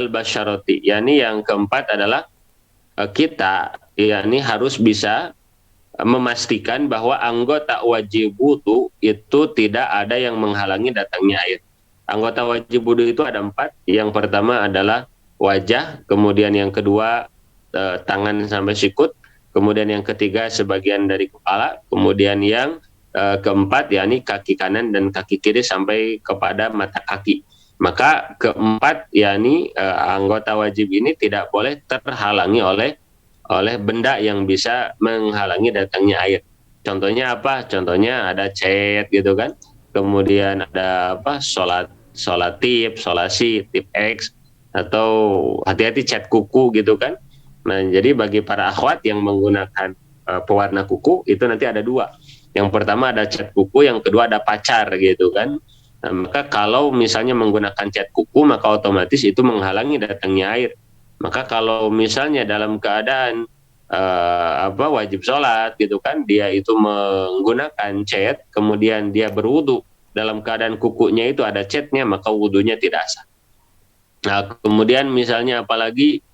al-basyarati, yakni yang keempat adalah kita yakni harus bisa memastikan bahwa anggota wajib wudu itu tidak ada yang menghalangi datangnya air. Anggota wajib wudu itu ada empat. Yang pertama adalah wajah, kemudian yang kedua tangan sampai sikut, kemudian yang ketiga sebagian dari kepala, kemudian yang keempat yakni kaki kanan dan kaki kiri sampai kepada mata kaki. Maka keempat yakni anggota wajib ini tidak boleh terhalangi oleh benda yang bisa menghalangi datangnya air. Contohnya apa? Contohnya ada cat gitu kan. Kemudian ada apa? Sholat tip, sholasi, tip X, atau hati-hati cat kuku gitu kan. Nah, jadi bagi para akhwat yang menggunakan pewarna kuku itu nanti ada dua. Yang pertama ada cat kuku, yang kedua ada pacar gitu kan. Nah, maka kalau misalnya menggunakan cat kuku maka otomatis itu menghalangi datangnya air. Maka kalau misalnya dalam keadaan wajib sholat gitu kan, dia itu menggunakan cat, kemudian dia berwudu dalam keadaan kukunya itu ada catnya, maka wudunya tidak sah. Nah, kemudian misalnya apalagi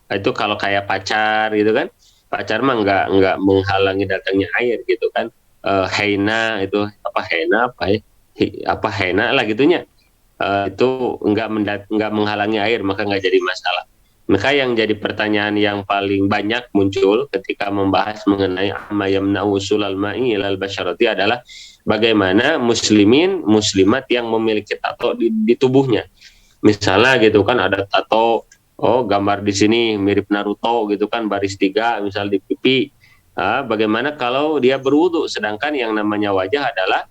itu kalau kayak pacar gitu kan, pacar mah nggak menghalangi datangnya air gitu kan. Hena itu apa hena apa hena lah gitunya, itu nggak menghalangi air, maka nggak jadi masalah. Maka yang jadi pertanyaan yang paling banyak muncul ketika membahas mengenai amma yamna'u usulal ma'i ilal basyarati adalah bagaimana muslimin muslimat yang memiliki tato di tubuhnya. Misalnya gitu kan ada tato, oh gambar di sini mirip Naruto gitu kan, baris 3 misal di pipi. Bagaimana kalau dia berwudu sedangkan yang namanya wajah adalah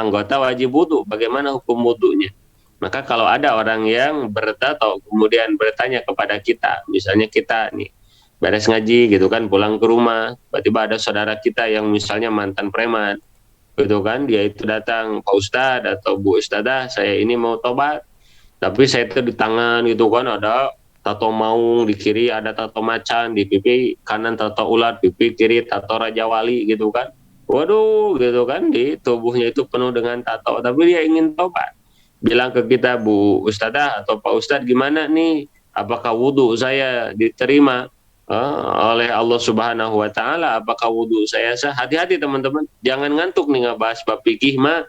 anggota wajib wudu, bagaimana hukum wudunya? Maka kalau ada orang yang bertato kemudian bertanya kepada kita, misalnya kita nih beres ngaji gitu kan, pulang ke rumah, tiba-tiba ada saudara kita yang misalnya mantan preman, gitu kan, dia itu datang, Pak Ustadz atau Bu Ustadzah, saya ini mau tobat, tapi saya itu di tangan gitu kan ada tato maung, di kiri ada tato macan, di pipi kanan tato ular, pipi kiri tato Raja Wali gitu kan. Waduh gitu kan, di tubuhnya itu penuh dengan tato, tapi dia ingin tobat. Bilang ke kita, Bu Ustadzah atau Pak Ustadz, gimana nih? Apakah wudhu saya diterima oleh Allah Subhanahu Wa Taala? Apakah wudhu saya sah? Hati-hati teman-teman, jangan ngantuk nih ngebahas bab fikih mah,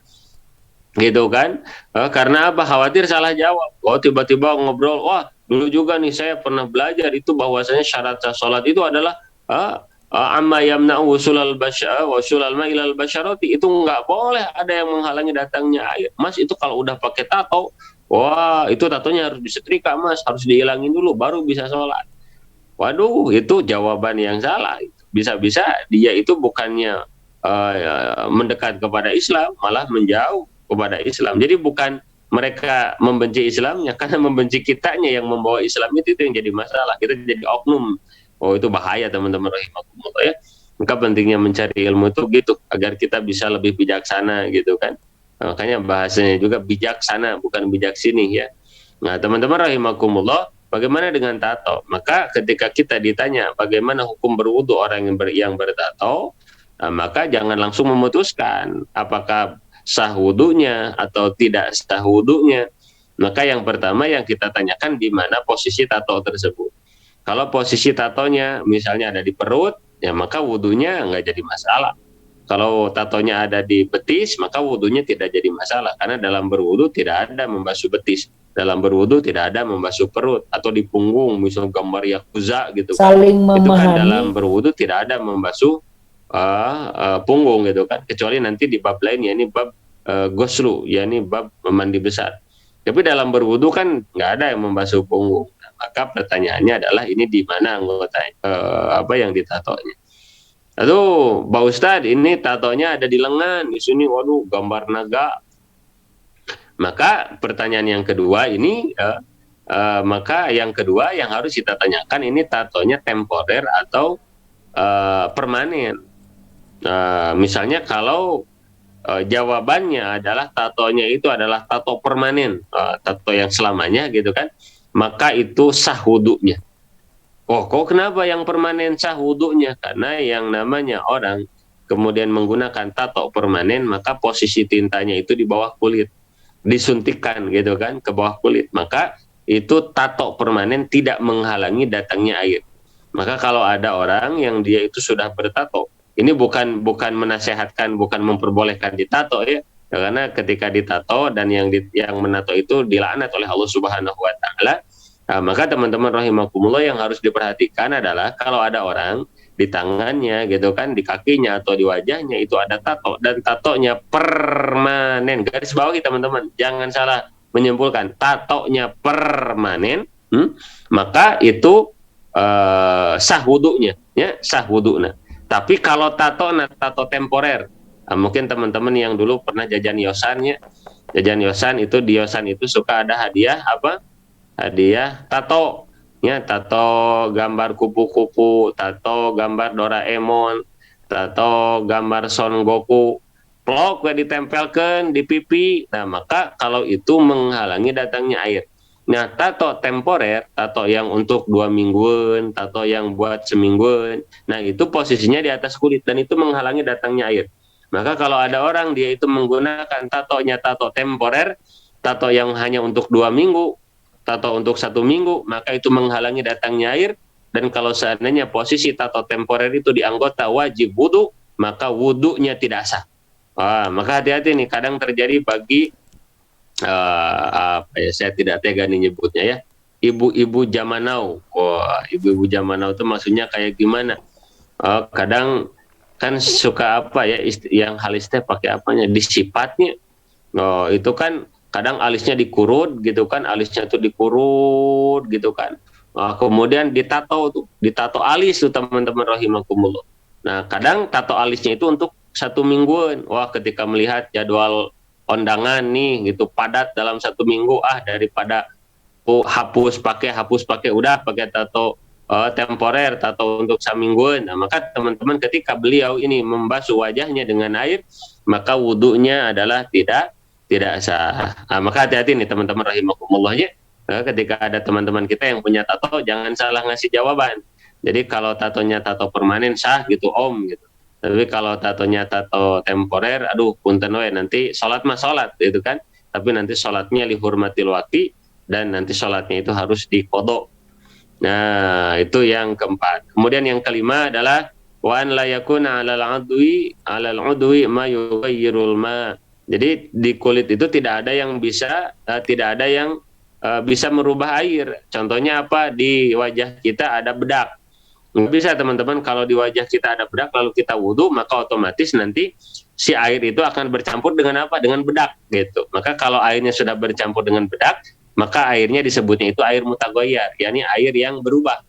gitu kan? Karena apa? Khawatir salah jawab. Oh tiba-tiba ngobrol, wah dulu juga nih saya pernah belajar itu bahwasanya syarat sah sholat itu adalah amma yamna'u wusulal ma'ilal basyarati, itu nggak boleh ada yang menghalangi datangnya air. Mas itu kalau udah pakai tato, wah itu tatonya harus disetrika mas, harus dihilangin dulu baru bisa sholat. Waduh, itu jawaban yang salah. Bisa-bisa dia itu bukannya mendekat kepada Islam, malah menjauh kepada Islam. Jadi bukan mereka membenci Islamnya, karena membenci kitanya yang membawa Islam itu yang jadi masalah. Kita jadi oknum. Oh itu bahaya teman-teman rahimakumullah ya. Maka pentingnya mencari ilmu itu gitu, agar kita bisa lebih bijaksana gitu kan. Makanya bahasanya juga bijaksana, bukan bijak sini ya. Nah teman-teman rahimakumullah, bagaimana dengan tato? Maka ketika kita ditanya bagaimana hukum berwudu orang yang bertato, nah, maka jangan langsung memutuskan apakah sah wudunya atau tidak sah wudunya. Maka yang pertama yang kita tanyakan di mana posisi tato tersebut. Kalau posisi tatonya misalnya ada di perut, ya maka wudunya nggak jadi masalah. Kalau tatonya ada di betis, maka wudunya tidak jadi masalah. Karena dalam berwudu tidak ada membasuh betis. Dalam berwudu tidak ada membasuh perut. Atau di punggung, misalnya gambar yakuza gitu kan. Saling Itu kan memahami. dalam berwudu tidak ada membasuh punggung gitu kan. Kecuali nanti di bab lain, ya ini bab goslu, ya ini bab mandi besar. Tapi dalam berwudu kan nggak ada yang membasuh punggung. Maka pertanyaannya adalah ini di mana anggota apa yang ditatonya. Aduh, Pak Ustadz, ini tatonya ada di lengan, di sini, waduh, gambar naga. Maka pertanyaan yang kedua ini, maka yang kedua yang harus kita tanyakan ini tatonya temporer atau permanen. Misalnya kalau jawabannya adalah tatonya itu adalah tato permanen, tato yang selamanya gitu kan, maka itu sah wudunya. Oh, kok kenapa yang permanen sah wudunya? Karena yang namanya orang kemudian menggunakan tato permanen, maka posisi tintanya itu di bawah kulit. disuntikkan gitu kan ke bawah kulit, maka itu tato permanen tidak menghalangi datangnya air. Maka kalau ada orang yang dia itu sudah bertato, ini bukan bukan menasehatkan, bukan memperbolehkan ditato ya, karena ketika ditato dan yang menato itu dilaknat oleh Allah Subhanahu wa taala. Nah, maka teman-teman rahimakumullah, yang harus diperhatikan adalah kalau ada orang di tangannya gitu kan, di kakinya atau di wajahnya itu ada tato, dan tatonya permanen. Garis bawahi teman-teman, jangan salah menyimpulkan, tatonya permanen, maka itu sah wudhunya, ya, sah wudhunya. Tapi kalau tato temporer, mungkin teman-teman yang dulu pernah jajan yosannya, jajan yosan itu, di yosan itu suka ada hadiah apa? Hadiah tato, ya, tato gambar kupu-kupu, tato gambar Doraemon, tato gambar Son Goku, plok ditempelkan di pipi. Nah, maka kalau itu menghalangi datangnya air. Nah, tato temporer, tato yang untuk 2 mingguan, tato yang buat semingguan, nah itu posisinya di atas kulit dan itu menghalangi datangnya air. Maka kalau ada orang dia itu menggunakan tatonya tato temporer, tato yang hanya untuk 2 minggu, tato untuk 1 minggu, maka itu menghalangi datangnya air. Dan kalau seandainya posisi tato temporer itu di anggota wajib wudhu, maka wudhunya tidak sah. Maka hati-hati nih, kadang terjadi bagi apa ya, saya tidak tega nih nyebutnya ya, ibu-ibu zaman now. Ibu-ibu zaman now itu maksudnya kayak gimana? Kadang kan suka apa ya, yang halisnya pakai apanya, disifatnya. Itu kan kadang alisnya dikurut gitu kan, alisnya tuh dikurut gitu kan. Kemudian ditato alis tuh teman-teman rahimakumullah. Nah, kadang tato alisnya itu untuk 1 mingguan. Wah, ketika melihat jadwal undangan nih gitu padat dalam 1 minggu, daripada hapus pakai udah pakai tato temporer, tato untuk 1 mingguan. Nah, maka teman-teman ketika beliau ini membasuh wajahnya dengan air, maka wudhunya adalah tidak sah. Maka hati-hati nih teman-teman rahimakumullah ya. Ketika ada teman-teman kita yang punya tato, jangan salah ngasih jawaban. Jadi kalau tatonya tato permanen sah gitu om gitu. Tapi kalau tatonya tato temporer, aduh punten we, nanti sholat mah sholat gitu kan. Tapi nanti sholatnya lihurmatil waqti, dan nanti sholatnya itu harus dikodok. Nah, itu yang keempat. Kemudian yang kelima adalah wa an la yakuna 'alal 'udwi ma yughayyirul ma. Jadi di kulit itu tidak ada yang bisa bisa merubah air. Contohnya apa? Di wajah kita ada bedak. Nggak bisa teman-teman, kalau di wajah kita ada bedak lalu kita wudhu, maka otomatis nanti si air itu akan bercampur dengan apa? Dengan bedak gitu. Maka kalau airnya sudah bercampur dengan bedak, maka airnya disebutnya itu air mutaghayyir, yakni air yang berubah.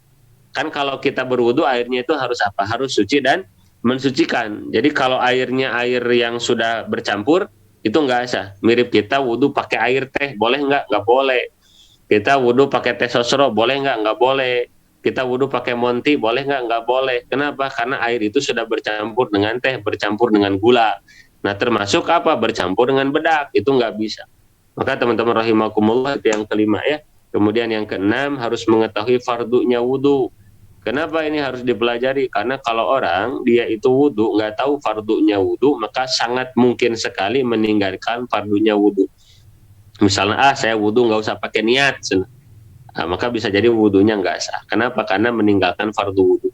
Kan kalau kita berwudhu airnya itu harus apa? Harus suci dan mensucikan. Jadi kalau airnya air yang sudah bercampur, itu nggak sah. Mirip kita wudhu pakai air teh, boleh nggak? Nggak boleh. Kita wudhu pakai teh sosro, boleh nggak? Nggak boleh. Kita wudhu pakai monti, boleh nggak? Nggak boleh. Kenapa? Karena air itu sudah bercampur dengan teh, bercampur dengan gula. Nah, termasuk apa? Bercampur dengan bedak, itu nggak bisa. Maka teman-teman rahimakumullah, itu yang kelima ya. Kemudian yang keenam, harus mengetahui fardunya wudhu. Kenapa ini harus dipelajari? Karena kalau orang dia itu wudhu nggak tahu fardunya wudhu, maka sangat mungkin sekali meninggalkan fardunya wudhu. Misalnya, saya wudhu nggak usah pakai niat, maka bisa jadi wudhunya nggak sah. Kenapa? Karena meninggalkan fardu wudhu.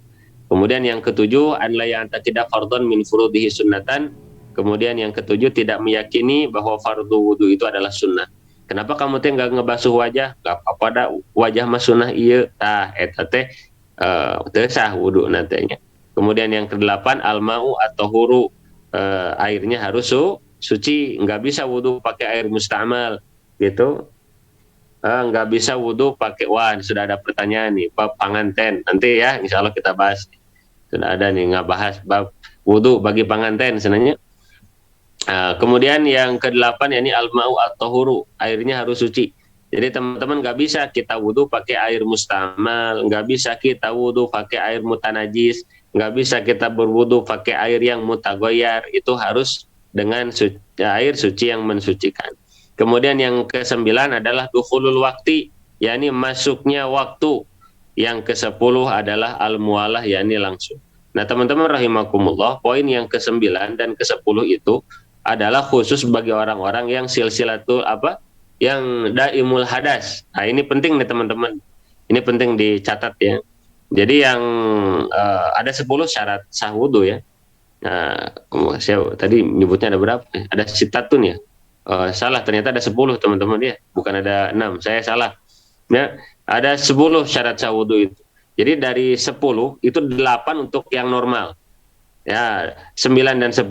Kemudian yang ketujuh, an la ya'taqida fardhon min furudihi sunnatan. Kemudian yang ketujuh, tidak meyakini bahwa fardu wudhu itu adalah sunnah. Kenapa kamu teh nggak ngebasuh wajah? Gak apa-apa dah, wajah mas sunnah iya. Eta teh sah wudhu nantinya. Kemudian yang kedelapan, al-ma'u atau huru, airnya harus suci. Nggak bisa wudhu pakai air mustamal gitu. Nggak bisa wudhu pakai, wah sudah ada pertanyaan nih bab panganten, nanti ya insya Allah kita bahas. Sudah ada nih nggak bahas bab wudhu bagi panganten sebenarnya. Kemudian yang kedelapan yakni al-ma'u at-tahuru, airnya harus suci. Jadi teman-teman nggak bisa kita wudhu pakai air mustamal, nggak bisa kita wudhu pakai air mutanajis, nggak bisa kita berwudhu pakai air yang mutaghayyir. Itu harus dengan air suci yang mensucikan. Kemudian yang ke-9 adalah dukhulul waktu, yakni masuknya waktu. Yang ke-10 adalah al-mualah, yakni langsung. Nah teman-teman rahimakumullah, poin yang ke-9 dan ke-10 itu adalah khusus bagi orang-orang yang silsilatul apa? Yang daimul hadas. Nah, ini penting nih teman-teman. Ini penting dicatat ya. Jadi yang ada 10 syarat sah wudu ya. Nah, saya tadi nyebutnya ada berapa? Ada sitatun ya. Salah, ternyata ada 10 teman-teman ya. Bukan ada 6. Saya salah. Ya, ada 10 syarat sah wudu itu. Jadi dari 10 itu 8 untuk yang normal. Ya, 9 dan 10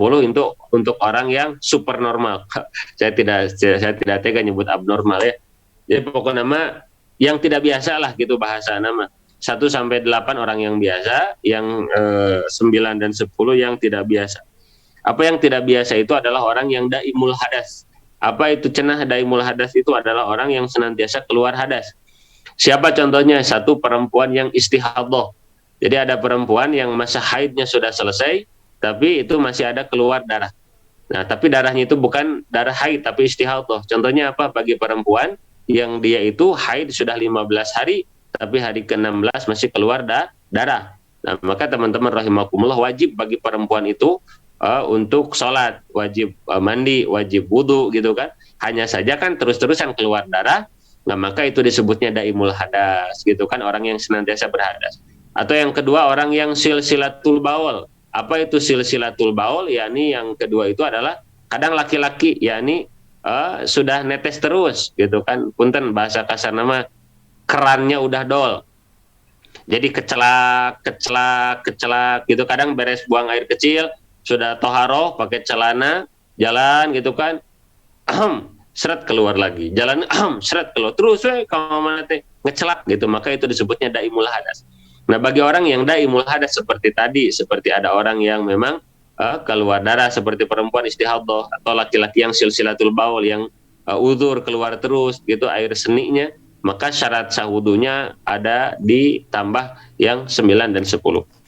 untuk orang yang super normal. saya tidak tega nyebut abnormal ya. Jadi pokoknya nama yang tidak biasa lah gitu bahasa nama. 1 sampai 8 orang yang biasa, yang 9 dan 10 yang tidak biasa. Apa yang tidak biasa itu adalah orang yang daimul hadas. Apa itu cenah daimul hadas? Itu adalah orang yang senantiasa keluar hadas. Siapa contohnya? Satu, perempuan yang istihadah. Jadi ada perempuan yang masa haidnya sudah selesai, tapi itu masih ada keluar darah. Nah, tapi darahnya itu bukan darah haid, tapi istihadah. Contohnya apa? Bagi perempuan yang dia itu haid sudah 15 hari, tapi hari ke-16 masih keluar darah. Nah, maka teman-teman rahimakumullah, wajib bagi perempuan itu untuk sholat, wajib mandi, wajib wudhu gitu kan. Hanya saja kan terus-terusan keluar darah, nah maka itu disebutnya daimul hadas gitu kan, orang yang senantiasa berhadas. Atau yang kedua, orang yang silsilatul baul. Apa itu silsilatul baul? Yakni yang kedua itu adalah kadang laki-laki, yakni sudah netes terus gitu kan. Punten bahasa kasar nama, kerannya udah dol. Jadi kecelak gitu. Kadang beres buang air kecil, sudah toharoh pakai celana, jalan gitu kan. Seret keluar lagi, jalan seret keluar terus kalau mana teh ngecelak gitu, maka itu disebutnya daimul hadas. Nah, bagi orang yang daimul hadas seperti tadi, seperti ada orang yang memang keluar darah seperti perempuan istihadah, atau laki-laki yang silsilatul baul yang udzur keluar terus gitu air seninya, maka syarat sah wudunya ada ditambah yang 9 dan 10.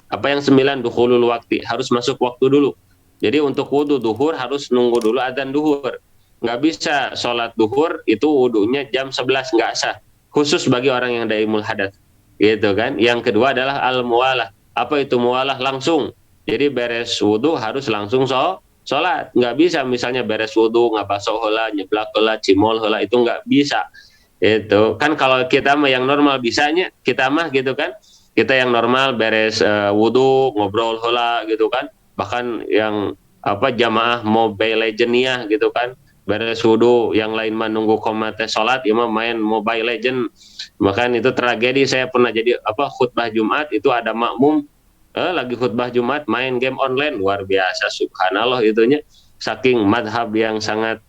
Apa yang 9? Dukhulul waktu, harus masuk waktu dulu. Jadi untuk wudu duhur harus nunggu dulu adzan duhur. Nggak bisa sholat duhur itu wudunya jam 11, nggak sah. Khusus bagi orang yang daimul hadas. Gitu kan. Yang kedua adalah al-muwalah. Apa itu muwalah? Langsung. Jadi beres wudu harus langsung sholat. Nggak bisa misalnya beres wudu, nggak basuh heula, nyeblak heula, cimol heula, itu nggak bisa. Itu kan kalau kita mah yang normal bisanya, kita mah gitu kan. Kita yang normal beres wudu, ngobrol heula gitu kan. Bahkan yang jamaah Mobile Legends gitu kan, beres wudu, yang lain mah nunggu komate sholat, ya mah main Mobile Legend. Bahkan itu tragedi, saya pernah jadi khutbah Jumat, itu ada makmum lagi khutbah Jumat main game online, luar biasa, subhanallah itunya, saking madhab yang sangat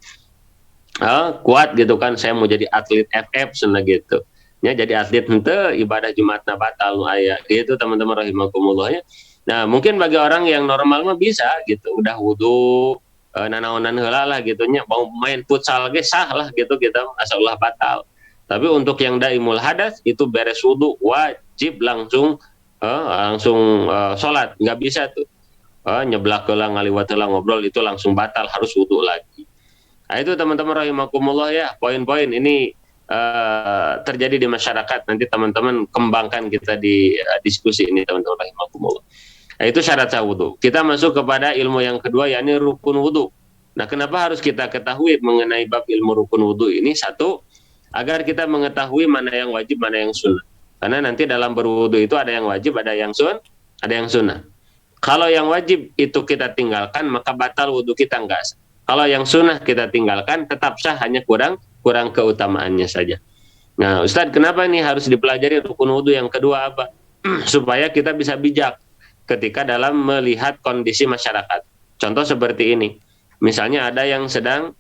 kuat gitu kan. Saya mau jadi atlet FF sana gitu ya, jadi atlet hente ibadah Jumatna batal aya gitu teman-teman rahimakumullah ya. Nah, mungkin bagi orang yang normal mah bisa gitu, udah wudu nanaonan heula lah gitunya, mau main futsal ge sah lah gitu, kita asallah batal. Tapi untuk yang daimul hadas itu beres wudu wajib langsung sholat, nggak bisa tuh nyeblak heula, ngaliwat heula, ngobrol, itu langsung batal, harus wudu lagi. Nah, itu teman-teman rahimakumullah ya, poin-poin ini terjadi di masyarakat. Nanti teman-teman kembangkan kita di diskusi ini teman-teman rahimakumullah. Nah, itu syarat sah wudu. Kita masuk kepada ilmu yang kedua, yakni rukun wudu. Nah, kenapa harus kita ketahui mengenai bab ilmu rukun wudu ini? Satu, agar kita mengetahui mana yang wajib, mana yang sunnah. Karena nanti dalam berwudu itu ada yang wajib, ada yang sunnah. Kalau yang wajib itu kita tinggalkan, maka batal wudu kita, enggak sah. Kalau yang sunnah kita tinggalkan, tetap sah, hanya kurang keutamaannya saja. Nah, Ustadz, kenapa ini harus dipelajari rukun wudu yang kedua apa? Supaya kita bisa bijak ketika dalam melihat kondisi masyarakat. Contoh seperti ini, misalnya ada yang sedang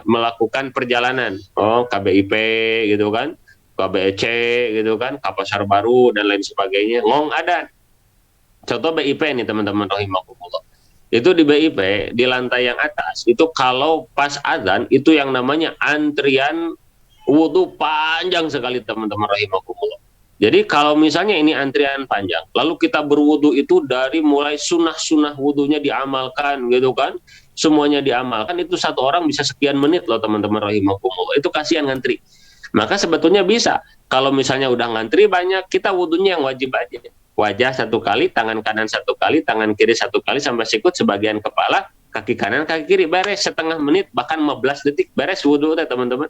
melakukan perjalanan, KBIP gitu kan, KBEC gitu kan, ke Pasar Baru dan lain sebagainya, ngong adan. Contoh BIP nih teman-teman rahimakumullah. Itu di BIP di lantai yang atas itu kalau pas azan itu yang namanya antrian wudu panjang sekali teman-teman rahimakumullah. Jadi kalau misalnya ini antrian panjang, lalu kita berwudu itu dari mulai sunnah wudunya diamalkan gitu kan, semuanya diamalkan, itu satu orang bisa sekian menit loh teman-teman rahimakumullah. Itu kasihan ngantri. Maka sebetulnya bisa, kalau misalnya udah ngantri banyak, kita wudunya yang wajib aja. Wajah 1 kali, tangan kanan 1 kali, tangan kiri 1 kali, sampai sikut sebagian kepala, kaki kanan, kaki kiri, beres setengah menit, bahkan 15 detik, beres wudhu teh teman-teman.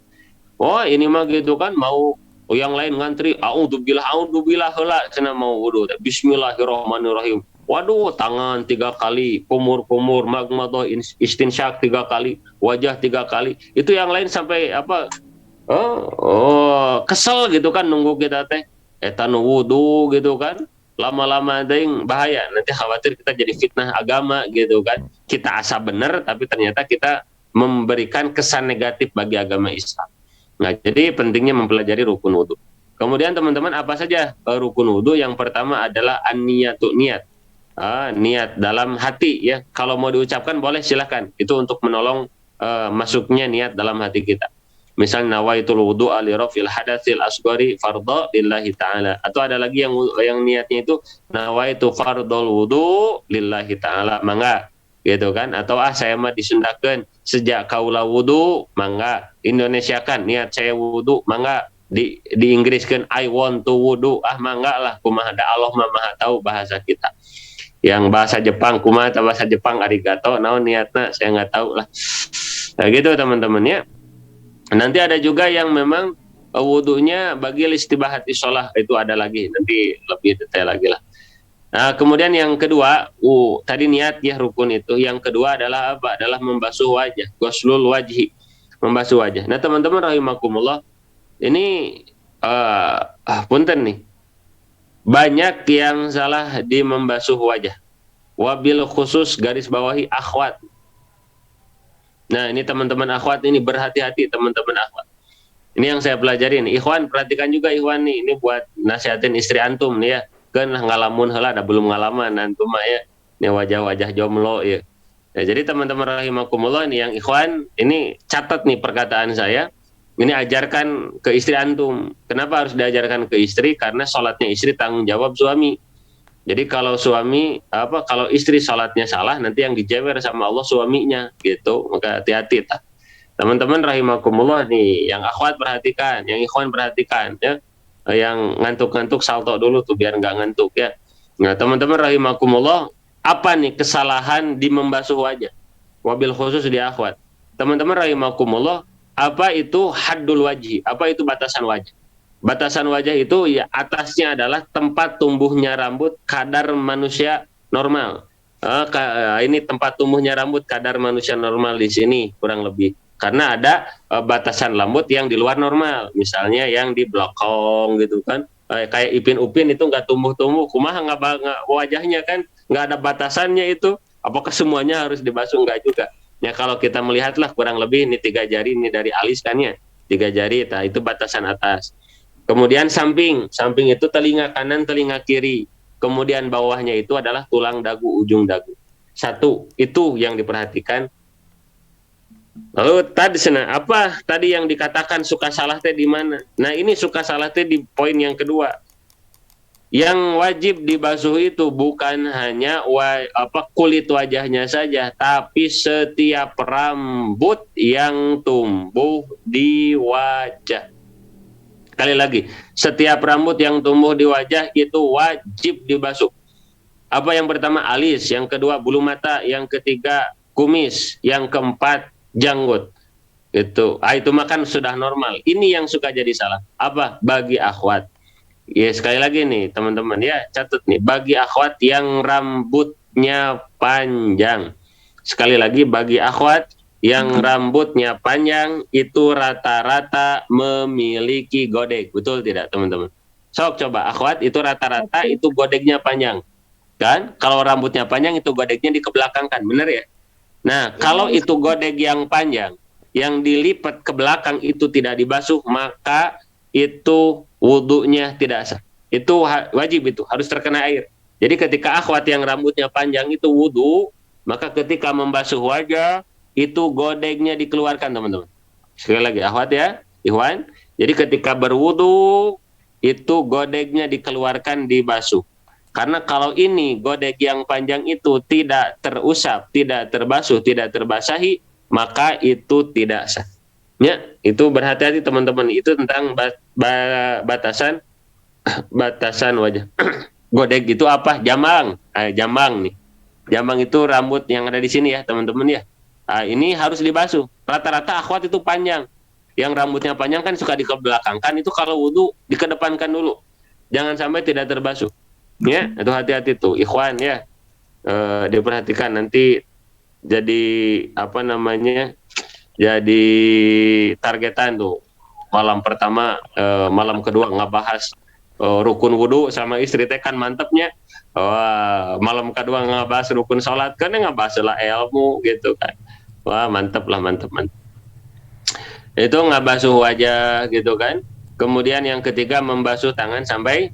Oh ini mah gitu kan, mau yang lain ngantri, audzubillah heula cenah mau wudhu. Bismillahirrahmanirrahim. Waduh, tangan 3 kali, kumur magmadoh istinsyak 3 kali, wajah 3 kali. Itu yang lain sampai apa? Kesel gitu kan nunggu kita teh. Eta nu wudhu gitu kan. Lama-lama ada yang bahaya. Nanti khawatir kita jadi fitnah agama gitu kan. Kita asa bener, tapi ternyata kita memberikan kesan negatif bagi agama Islam. Nah, jadi pentingnya mempelajari rukun wudhu. Kemudian teman-teman apa saja rukun wudhu? Yang pertama adalah an-niyatu, niat. Niat dalam hati ya. Kalau mau diucapkan boleh silahkan. Itu untuk menolong masuknya niat dalam hati kita. Misal nawaitul wudu'a li rafil hadatsil asghari fardhu lillahi ta'ala. Atau ada lagi yang niatnya itu nawaitu fardhul wudu lillahi ta'ala. Mangga gitu kan, atau saya mah disundakeun sejak kaula wudu, mangga Indonesiakan niat saya wudu, mangga di Inggriskan I want to wudu, mangga lah, kumaha da Allah mah maha tahu bahasa kita. Yang bahasa Jepang kumaha bahasa Jepang arigato, naon niatna saya nggak tahu lah. Nah gitu teman-teman ya. Nanti ada juga yang memang wudunya bagi istibahati sholah, itu ada lagi, nanti lebih detail lagi lah. Nah, kemudian yang kedua, tadi niat ya rukun itu. Yang kedua adalah apa? Adalah membasuh wajah, ghuslul wajhi, membasuh wajah. Nah, teman-teman rahimakumullah, ini punten nih. Banyak yang salah di membasuh wajah. Wabil khusus garis bawahi akhwat. Nah, ini teman-teman akhwat ini berhati-hati teman-teman akhwat. Ini yang saya pelajarin. Ikhwan, perhatikan juga ikhwan nih. Ini buat nasihatin istri antum nih ya. Kan ngalamun heula ada belum ngalaman antum mah ya. Ini wajah-wajah jomblo ya. Nah, jadi teman-teman rahimakumullah nih yang ikhwan, ini catat nih perkataan saya. Ini ajarkan ke istri antum. Kenapa harus diajarkan ke istri? Karena sholatnya istri tanggung jawab suami. Jadi kalau kalau istri sholatnya salah, nanti yang dijewer sama Allah suaminya gitu. Maka hati-hati tak. Teman-teman rahimakumullah nih, yang akhwat perhatikan, yang ikhwan perhatikan ya. Yang ngantuk-ngantuk salto dulu tuh biar nggak ngantuk ya. Nah teman-teman rahimakumullah, apa nih kesalahan di membasuh wajah? Wabil khusus di akhwat. Teman-teman rahimakumullah, apa itu haddul wajhi? Apa itu batasan wajah? Batasan wajah itu ya atasnya adalah tempat tumbuhnya rambut kadar manusia normal. Ini tempat tumbuhnya rambut kadar manusia normal di sini kurang lebih. Karena ada batasan rambut yang di luar normal, misalnya yang di blokong gitu kan, kayak Ipin Upin itu nggak tumbuh-tumbuh, kumaha nggak wajahnya kan nggak ada batasannya itu, apakah semuanya harus dibasuh? Nggak juga. Ya kalau kita melihatlah kurang lebih ini 3 jari ini dari alis kan ya, 3 jari, itu batasan atas. Kemudian samping itu telinga kanan, telinga kiri. Kemudian bawahnya itu adalah tulang dagu, ujung dagu. Satu, itu yang diperhatikan. Lalu tadi yang dikatakan suka salah teh di mana? Nah ini suka salah teh di poin yang kedua. Yang wajib dibasuh itu bukan hanya kulit wajahnya saja, tapi setiap rambut yang tumbuh di wajah. Sekali lagi, setiap rambut yang tumbuh di wajah itu wajib dibasuh. Apa yang pertama? Alis, yang kedua bulu mata, yang ketiga kumis, yang keempat janggut. Itu makan sudah normal. Ini yang suka jadi salah. Apa? Bagi akhwat. Ya sekali lagi nih teman-teman ya, catat nih, bagi akhwat yang rambutnya panjang. Sekali lagi, bagi akhwat yang rambutnya panjang itu rata-rata memiliki godek. Betul tidak teman-teman? Sok coba akhwat itu rata-rata itu godeknya panjang. Kan? Kalau rambutnya panjang itu godeknya dikebelakangkan, benar ya? Nah, kalau itu godek yang panjang, yang dilipat ke belakang itu tidak dibasuh, maka itu wudunya tidak sah. Itu wajib, itu harus terkena air. Jadi ketika akhwat yang rambutnya panjang itu wudu, maka ketika membasuh wajah, itu godeknya dikeluarkan teman-teman. Sekali lagi akhwat ya, ikhwan. Jadi ketika berwudu, itu godeknya dikeluarkan, dibasuh. Karena kalau ini godek yang panjang itu tidak terusap, tidak terbasuh, tidak terbasahi, maka itu tidak sah. Ya, itu berhati-hati teman-teman. Itu tentang batasan wajah. Godek itu apa? Jambang nih. Jambang itu rambut yang ada di sini ya teman-teman ya. Ini harus dibasuh. Rata-rata akhwat itu panjang. Yang rambutnya panjang kan suka dikebelakangkan, itu kalau wudhu dikedepankan dulu. Jangan sampai tidak terbasuh. Ya, itu hati-hati tuh, ikhwan ya. Diperhatikan nanti jadi apa namanya? Jadi targetan tuh. Malam pertama, malam kedua nggak bahas rukun wudhu sama istri teh kan mantepnya. Wah, malam kedua nggak bahas rukun sholat kan nggak bahas lah ilmu gitu kan. Wah, mantep lah, mantep, mantep. Itu nggak basuh wajah gitu kan. Kemudian yang ketiga membasuh tangan sampai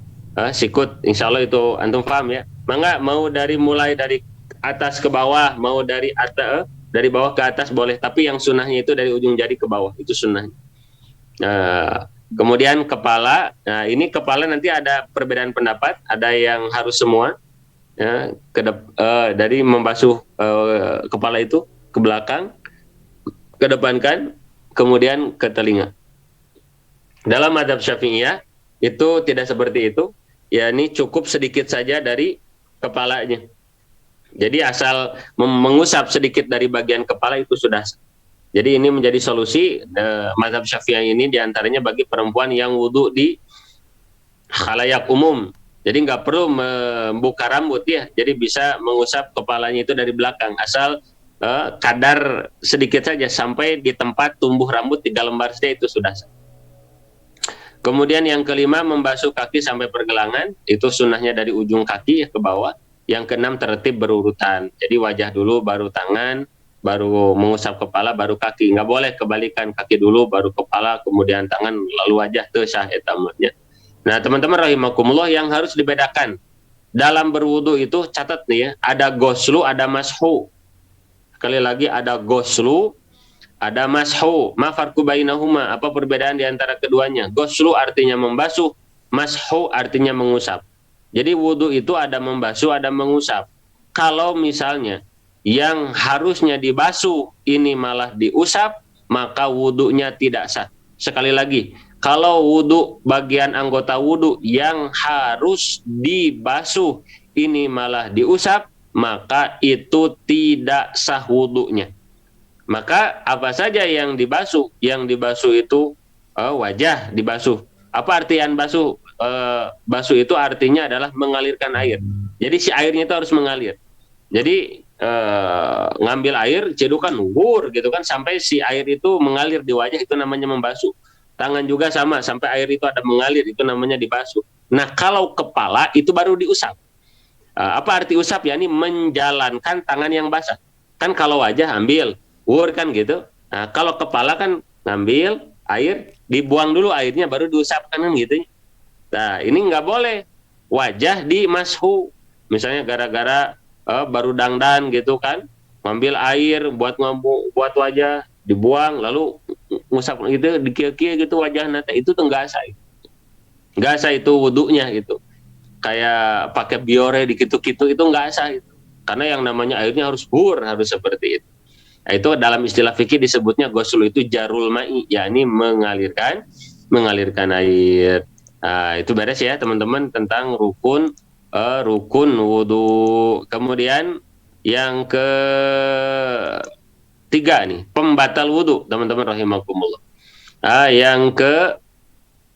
sikut. Insya Allah itu antum paham ya. Mangga mau mulai dari atas ke bawah, mau dari atas dari bawah ke atas boleh, tapi yang sunnahnya itu dari ujung jari ke bawah, itu sunnahnya. Kemudian kepala, nah ini kepala nanti ada perbedaan pendapat, ada yang harus semua ya, dari membasuh kepala itu ke belakang, ke depan kan, kemudian ke telinga. Dalam mazhab Syafi'iyah itu tidak seperti itu, ya ini cukup sedikit saja dari kepalanya. Jadi asal mengusap sedikit dari bagian kepala itu sudah. Jadi ini menjadi solusi mazhab Syafi'iyah ini diantaranya bagi perempuan yang wudhu di khalayak umum. Jadi nggak perlu membuka rambut ya. Jadi bisa mengusap kepalanya itu dari belakang. Asal kadar sedikit saja sampai di tempat tumbuh rambut 3 lembar saja itu sudah. Kemudian yang kelima membasuh kaki sampai pergelangan. Itu sunnahnya dari ujung kaki ya ke bawah. Yang keenam tertib berurutan. Jadi wajah dulu baru tangan, baru mengusap kepala, baru kaki. Nggak boleh kebalikan, kaki dulu, baru kepala, kemudian tangan, lalu wajah. Itu sah etamanya. Nah teman-teman rahimakumullah, yang harus dibedakan dalam berwudu itu, catat nih ya, ada goslu, ada mashu. Sekali lagi, ada goslu, ada mashu. Ma farqu bainahuma, apa perbedaan di antara keduanya? Goslu artinya membasuh, mashu artinya mengusap. Jadi wudu itu ada membasuh, ada mengusap. Kalau misalnya yang harusnya dibasuh ini malah diusap, maka wudunya tidak sah. Sekali lagi, kalau wudu bagian anggota wudu yang harus dibasuh ini malah diusap, maka itu tidak sah wudunya. Maka apa saja yang dibasuh? Yang dibasuh itu wajah dibasuh. Apa artian basuh? Basuh itu artinya adalah mengalirkan air. Jadi si airnya itu harus mengalir. Jadi ngambil air, cedukan, gitu kan, sampai si air itu mengalir di wajah, itu namanya membasuh. Tangan juga sama, sampai air itu ada mengalir, itu namanya dibasuh. Nah kalau kepala itu baru diusap. Apa arti usap? Ya ini menjalankan tangan yang basah. Kan kalau wajah ambil, kan gitu. Nah kalau kepala kan ngambil air, dibuang dulu airnya, baru diusapkan kan gitu. Nah ini nggak boleh wajah dimashu, misalnya gara-gara baru dangdan gitu kan, ngambil air buat wajah, dibuang lalu ngusap gitu, dikia-kia gitu wajah nata, itu tuh nggak sah itu wudunya gitu. Kayak pakai biore dikitu-kitu itu nggak sah itu, karena yang namanya airnya harus harus seperti itu. Nah, itu dalam istilah fikih disebutnya ghusl, itu jarul ma'i, yakni mengalirkan air. Nah, itu beres ya teman-teman tentang rukun wudu. Kemudian yang ketiga nih, pembatal wudu, teman-teman rahimakumullah. Yang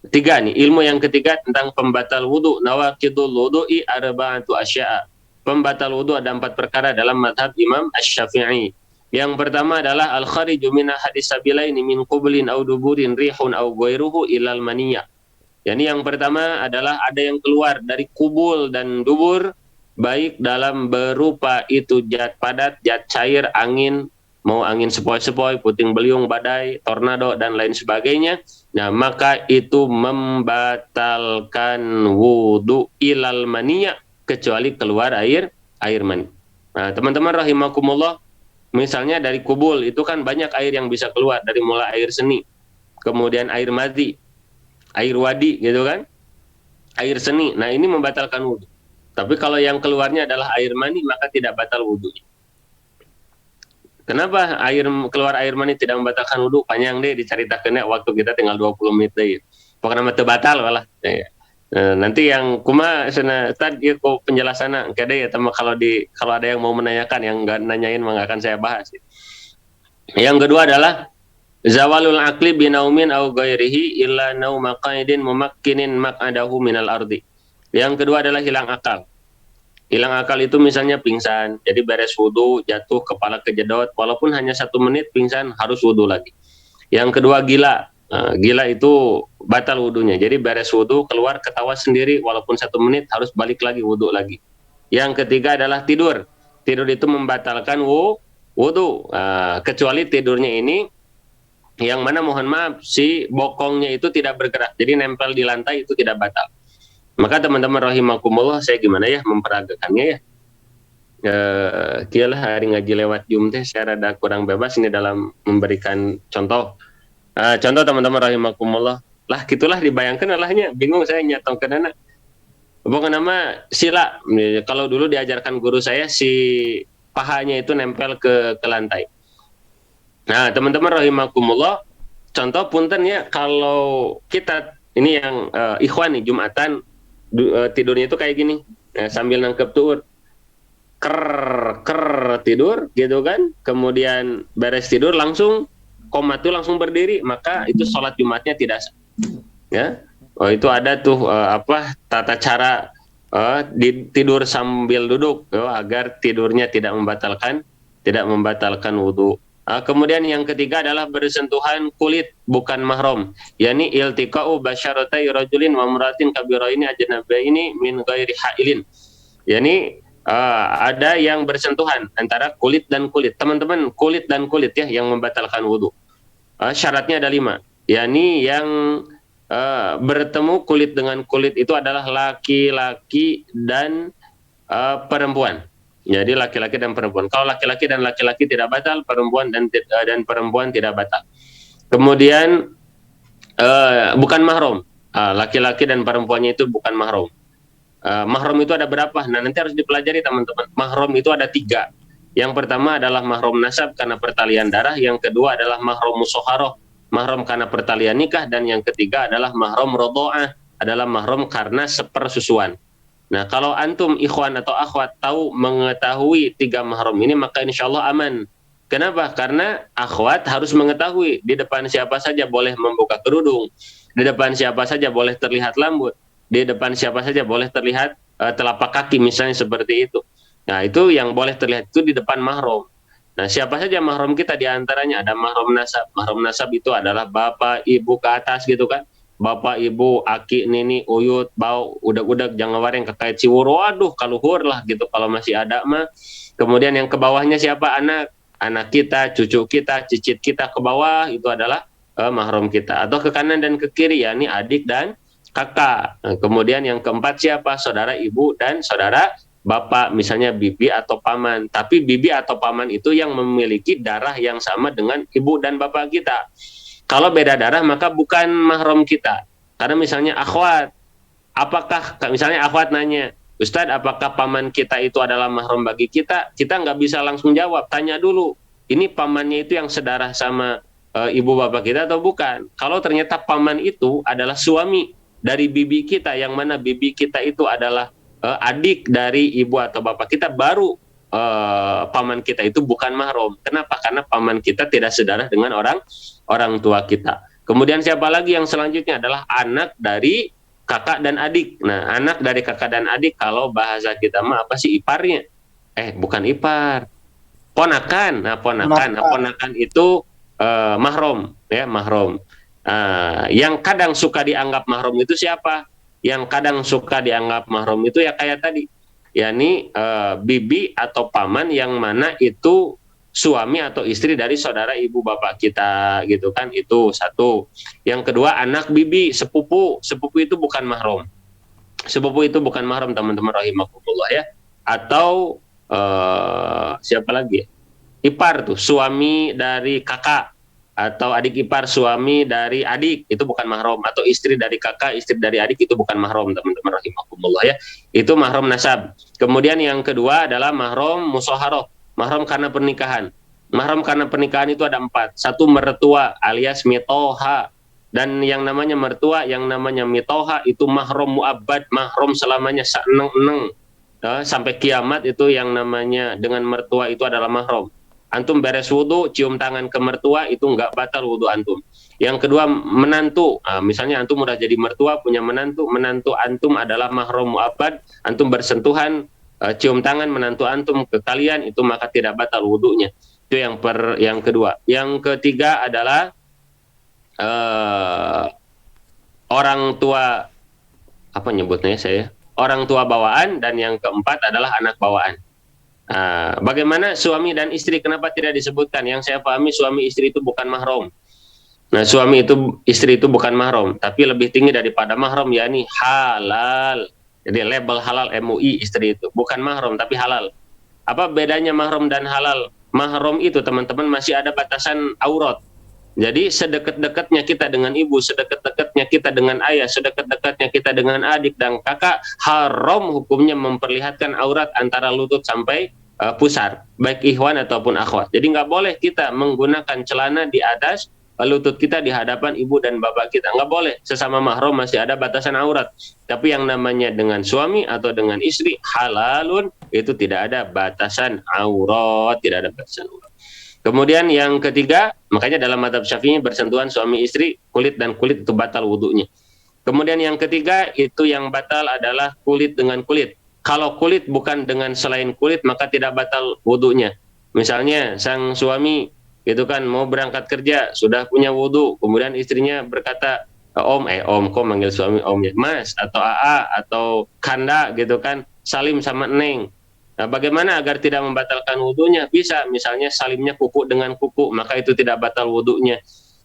ketiga nih, ilmu yang ketiga tentang pembatal wudu. Nawaqidul wudu'i arba'atu asya'a. Pembatal wudu ada 4 perkara dalam mazhab Imam Asy-Syafi'i. Yang pertama adalah al-khariju min ahadis sabilaini min qublin aw duburin rihun aw ghairuhu ilal maniyah. Yani yang pertama adalah ada yang keluar dari kubul dan dubur, baik dalam berupa itu zat padat, zat cair, angin, mau angin sepoi-sepoi, puting beliung, badai, tornado, dan lain sebagainya. Nah, maka itu membatalkan wudu ilal maniyah, kecuali keluar air mani. Nah, teman-teman rahimakumullah, misalnya dari kubul, itu kan banyak air yang bisa keluar, dari mulai air seni, kemudian air madhi, air wadi gitu kan, air seni. Nah ini membatalkan wudhu. Tapi kalau yang keluarnya adalah air mani, maka tidak batal wudhunya. Kenapa keluar air mani tidak membatalkan wudhu? Panjang deh diceritakannya, waktu kita tinggal 20 menit deh. Pokoknya mati batal lah. Nanti yang kuma sana tadi ya kok penjelasan kada ya sama kalau ada yang mau menanyakan yang nggak nanyain mah nggak akan saya bahas. Yang kedua adalah zawalul akli binaumin au ghairihi illa nauma qaidin mumakkinin maq'adahu minal ardi. Yang kedua adalah hilang akal. Hilang akal itu misalnya pingsan, jadi beres wudhu, jatuh, kepala kejedot, walaupun hanya 1 menit pingsan, harus wudhu lagi. Yang kedua gila. Gila itu batal wudhunya. Jadi beres wudhu, keluar ketawa sendiri, walaupun 1 menit harus balik lagi wudhu lagi. Yang ketiga adalah tidur. Tidur itu membatalkan wudhu. Kecuali tidurnya ini yang mana mohon maaf si bokongnya itu tidak bergerak, jadi nempel di lantai itu tidak batal. Maka teman-teman rahimakumullah, saya gimana ya memperagakannya ya. Kialah hari ngaji lewat Zoom teh saya rada kurang bebas ini dalam memberikan contoh. Contoh teman-teman rahimakumullah. Lah gitulah dibayangkan alahnya, bingung saya nyatong ke dana. Bukan nama sila. Kalau dulu diajarkan guru saya si pahanya itu nempel ke lantai. Nah, teman-teman rahimakumullah, contoh punten ya kalau kita ini yang ikhwan nih Jumatan tidurnya itu kayak gini. Sambil nangkep tuh ker tidur gitu kan. Kemudian beres tidur langsung koma tuh langsung berdiri, maka itu sholat Jumatnya tidak sah. Ya. Oh, itu ada tuh tata cara tidur sambil duduk agar tidurnya tidak membatalkan wudhu. Kemudian yang ketiga adalah bersentuhan kulit bukan mahram, yakni iltiqa'u basyaratai rajulin wa imra'atin kabiraini ajnabaini min ghairi hailin. Yakni ada yang bersentuhan antara kulit dan kulit. Teman-teman, kulit dan kulit ya yang membatalkan wudhu. Syaratnya ada 5, yakni yang bertemu kulit dengan kulit itu adalah laki-laki dan perempuan. Jadi laki-laki dan perempuan. Kalau laki-laki dan laki-laki tidak batal, perempuan dan perempuan tidak batal. Kemudian bukan mahram. Laki-laki dan perempuannya itu bukan mahram. Mahram itu ada berapa? Nah, nanti harus dipelajari teman-teman. Mahram itu ada 3. Yang pertama adalah mahram nasab karena pertalian darah. Yang kedua adalah mahram musyaharah, mahram karena pertalian nikah. Dan yang ketiga adalah mahram rodho'ah, adalah mahram karena sepersusuan. Nah, kalau antum ikhwan atau akhwat mengetahui 3 mahram ini, maka insya Allah aman. Kenapa? Karena akhwat harus mengetahui di depan siapa saja boleh membuka kerudung, di depan siapa saja boleh terlihat rambut, di depan siapa saja boleh terlihat telapak kaki misalnya seperti itu. Nah, itu yang boleh terlihat itu di depan mahram. Nah, siapa saja mahram kita diantaranya ada mahram nasab. Mahram nasab itu adalah bapak, ibu ke atas gitu kan. Bapak, ibu, aki, nini, uyut, bau, udak-udak, jangan wareng kekait ciwur, waduh, kaluhur lah gitu kalau masih ada mah. Kemudian yang ke bawahnya siapa? Anak kita, cucu kita, cicit kita ke bawah itu adalah mahram kita. Atau ke kanan dan ke kiri, yakni adik dan kakak. Nah, kemudian yang keempat siapa? Saudara ibu dan saudara bapak, misalnya bibi atau paman. Tapi bibi atau paman itu yang memiliki darah yang sama dengan ibu dan bapak kita. Kalau beda darah maka bukan mahram kita. Karena misalnya akhwat, apakah misalnya akhwat nanya, Ustadz, apakah paman kita itu adalah mahram bagi kita? Kita nggak bisa langsung jawab, tanya dulu. Ini pamannya itu yang sedarah sama ibu bapak kita atau bukan? Kalau ternyata paman itu adalah suami dari bibi kita, yang mana bibi kita itu adalah adik dari ibu atau bapak kita, baru paman kita itu bukan mahram. Kenapa? Karena paman kita tidak sedarah dengan orang tua kita. Kemudian siapa lagi yang selanjutnya adalah anak dari kakak dan adik. Nah, anak dari kakak dan adik kalau bahasa kita mah apa sih iparnya? Bukan ipar. Ponakan. Nah, ponakan itu mahram ya, mahram. Yang kadang suka dianggap mahram itu siapa? Yang kadang suka dianggap mahram itu ya kayak tadi, yakni bibi atau paman yang mana itu suami atau istri dari saudara ibu bapak kita gitu kan. Itu satu. Yang kedua anak bibi, sepupu itu bukan mahram. Sepupu itu bukan mahram teman-teman rahimakumullah ya. Atau siapa lagi? Ipar tuh, suami dari kakak atau adik ipar, suami dari adik, itu bukan mahram. Atau istri dari kakak, istri dari adik, itu bukan mahram teman-teman rahimakumullah ya. Itu mahram nasab. Kemudian yang kedua adalah mahram musyaharah, mahram karena pernikahan. Mahram karena pernikahan itu ada 4. Satu, mertua alias mitoha. Dan yang namanya mertua, yang namanya mitoha itu mahram muabbad, mahram selamanya sakneng-neng. Sampai kiamat itu yang namanya dengan mertua itu adalah mahram. Antum beres wudhu, cium tangan ke mertua itu nggak batal wudhu antum. Yang kedua menantu, misalnya antum udah jadi mertua punya menantu, menantu antum adalah mahram muabbad, antum bersentuhan, cium tangan menantu antum ke kalian itu maka tidak batal wudhunya. Itu yang kedua. Yang ketiga adalah uh, orang tua, apa nyebutnya saya, orang tua bawaan, dan yang keempat adalah anak bawaan. Bagaimana suami dan istri, kenapa tidak disebutkan? Yang saya pahami suami istri itu bukan mahram. Nah, suami itu istri itu bukan mahram, tapi lebih tinggi daripada mahram, yakni halal. Jadi label halal MUI istri itu bukan mahram tapi halal. Apa bedanya mahram dan halal? Mahram itu teman-teman masih ada batasan aurat. Jadi sedekat-dekatnya kita dengan ibu, sedekat-dekatnya kita dengan ayah, sedekat-dekatnya kita dengan adik dan kakak, haram hukumnya memperlihatkan aurat antara lutut sampai pusar, baik ikhwan ataupun akhwat. Jadi nggak boleh kita menggunakan celana di atas lutut kita di hadapan ibu dan bapak kita. Nggak boleh, sesama mahram masih ada batasan aurat. Tapi yang namanya dengan suami atau dengan istri, halalun, itu tidak ada batasan aurat, tidak ada batasan aurat. Kemudian yang ketiga, makanya dalam mazhab Syafi'i bersentuhan suami istri, kulit dan kulit itu batal wudhunya. Kemudian yang ketiga, itu yang batal adalah kulit dengan kulit. Kalau kulit bukan dengan selain kulit, maka tidak batal wudhunya. Misalnya sang suami itu kan mau berangkat kerja, sudah punya wudhu, kemudian istrinya berkata, om, kok manggil suami om ya, mas, atau aa, atau kanda gitu kan, salim sama neng. Nah, bagaimana agar tidak membatalkan wudhunya? Bisa, misalnya salimnya kuku dengan kuku, maka itu tidak batal wudhunya.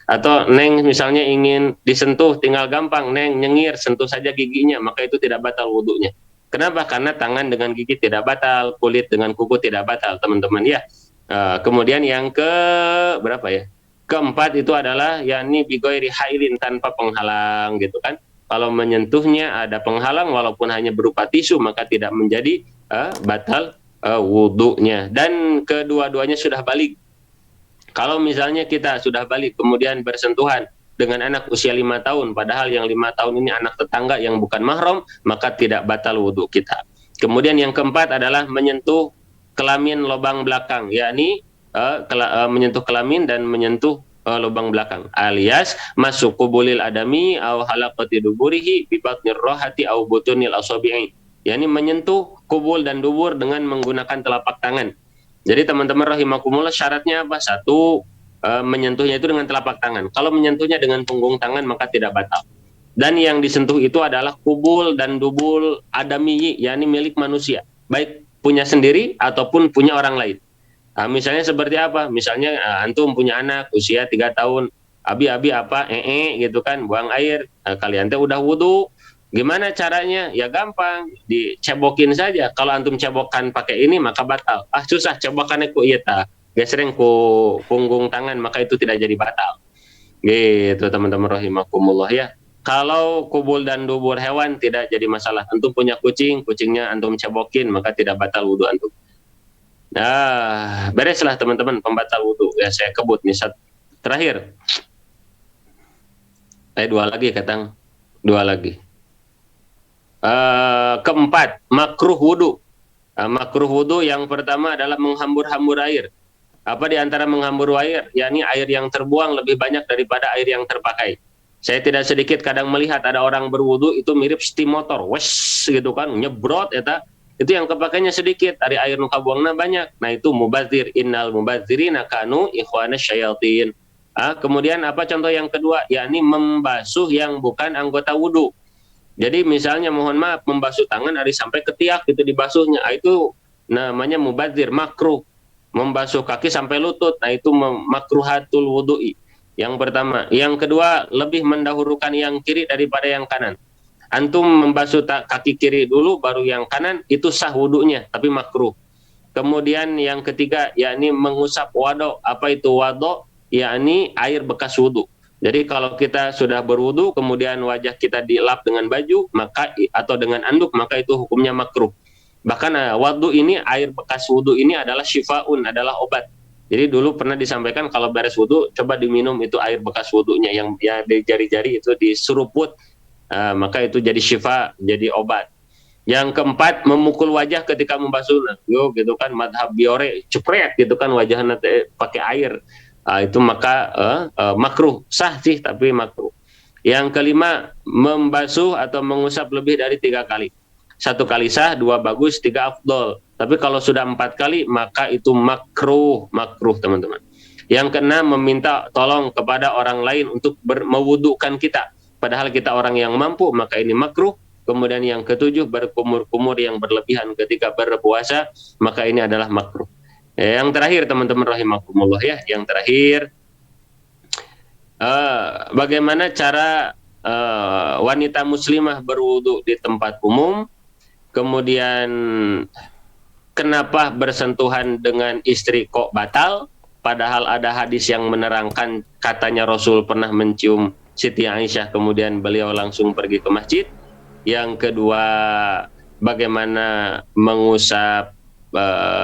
Atau neng misalnya ingin disentuh, tinggal gampang, neng nyengir, sentuh saja giginya, maka itu tidak batal wudhunya. Kenapa? Karena tangan dengan gigi tidak batal, kulit dengan kuku tidak batal, teman-teman ya. Kemudian yang ke berapa ya? Keempat itu adalah yakni bigoiri hailin, tanpa penghalang gitu kan. Kalau menyentuhnya ada penghalang walaupun hanya berupa tisu maka tidak menjadi batal wudhunya. Dan kedua-duanya sudah balik. Kalau misalnya kita sudah balik kemudian bersentuhan dengan anak usia 5 tahun, padahal yang 5 tahun ini anak tetangga yang bukan mahram, maka tidak batal wudhu kita. Kemudian yang keempat adalah menyentuh kelamin lubang belakang, yakni menyentuh kelamin dan menyentuh lubang belakang, alias masuk kubulil adami au halaqati duburihi bi batnir rohati au butunil asabi'i, yakni menyentuh kubul dan dubur dengan menggunakan telapak tangan. Jadi teman-teman rahimakumullah, syaratnya apa? Satu, menyentuhnya itu dengan telapak tangan. Kalau menyentuhnya dengan punggung tangan maka tidak batal. Dan yang disentuh itu adalah kubul dan dubul adami, yakni milik manusia, baik punya sendiri ataupun punya orang lain. Misalnya seperti apa? Misalnya antum punya anak usia 3 tahun, abi apa, gitu kan, buang air, kalian teh udah wudhu, gimana caranya? Ya gampang, dicebokin saja. Kalau antum cebokkan pakai ini maka batal. Susah cebokannya ku iya ta, gesreng ku punggung tangan maka itu tidak jadi batal. Gitu teman-teman rahimakumullah ya. Kalau kubul dan dubur hewan tidak jadi masalah. Antum punya kucing, kucingnya antum cebokin maka tidak batal wudhu antum. Nah, bereslah teman-teman pembatal wudhu. Ya saya kebut nih terakhir. Dua lagi katang, dua lagi. Keempat, makruh wudhu. Makruh wudhu yang pertama adalah menghambur-hambur air. Apa di antara menghambur air? Yakni air yang terbuang lebih banyak daripada air yang terpakai. Saya tidak sedikit kadang melihat ada orang berwudu itu mirip steam motor, wes gitu kan, nyebrot eta. Itu yang kepakainya sedikit, dari air nu kabuangna banyak. Nah itu mubazir, innal mubazirina kanu ikhwana syayatin. Kemudian apa contoh yang kedua? Yakni membasuh yang bukan anggota wudu. Jadi misalnya mohon maaf membasuh tangan hari sampai ketiak itu dibasuhnya, itu namanya mubazir, makruh. Membasuh kaki sampai lutut, nah itu makruhatul wudu'i. Yang pertama. Yang kedua, lebih mendahulukan yang kiri daripada yang kanan. Antum membasuh kaki kiri dulu, baru yang kanan, itu sah wudunya, tapi makruh. Kemudian yang ketiga, yakni mengusap wado. Apa itu wado? Yakni air bekas wudu. Jadi kalau kita sudah berwudu, kemudian wajah kita dilap dengan baju, maka atau dengan anduk, maka itu hukumnya makruh. Bahkan wadu ini, air bekas wudu ini adalah syifaun, adalah obat. Jadi dulu pernah disampaikan kalau beres wudhu coba diminum itu air bekas wudhunya yang ya di jari-jari itu diseruput, maka itu jadi syifa, jadi obat. Yang keempat, memukul wajah ketika membasuh, yo gitu kan, madhab biore ceprek gitu kan wajahnya pakai air, itu maka makruh, sah sih tapi makruh. Yang kelima, membasuh atau mengusap lebih dari 3 kali. 1 kali sah, 2 bagus, 3 afdol. Tapi kalau sudah 4 kali maka itu makruh, makruh teman-teman. Yang keenam, meminta tolong kepada orang lain untuk mewudukan kita. Padahal kita orang yang mampu, maka ini makruh. Kemudian yang ketujuh, berkumur-kumur yang berlebihan ketika berpuasa, maka ini adalah makruh. Yang terakhir teman-teman rahimakumullah ya, yang terakhir, bagaimana cara wanita muslimah berwudu di tempat umum, kemudian kenapa bersentuhan dengan istri kok batal, padahal ada hadis yang menerangkan katanya Rasul pernah mencium Siti Aisyah kemudian beliau langsung pergi ke masjid. Yang kedua, bagaimana mengusap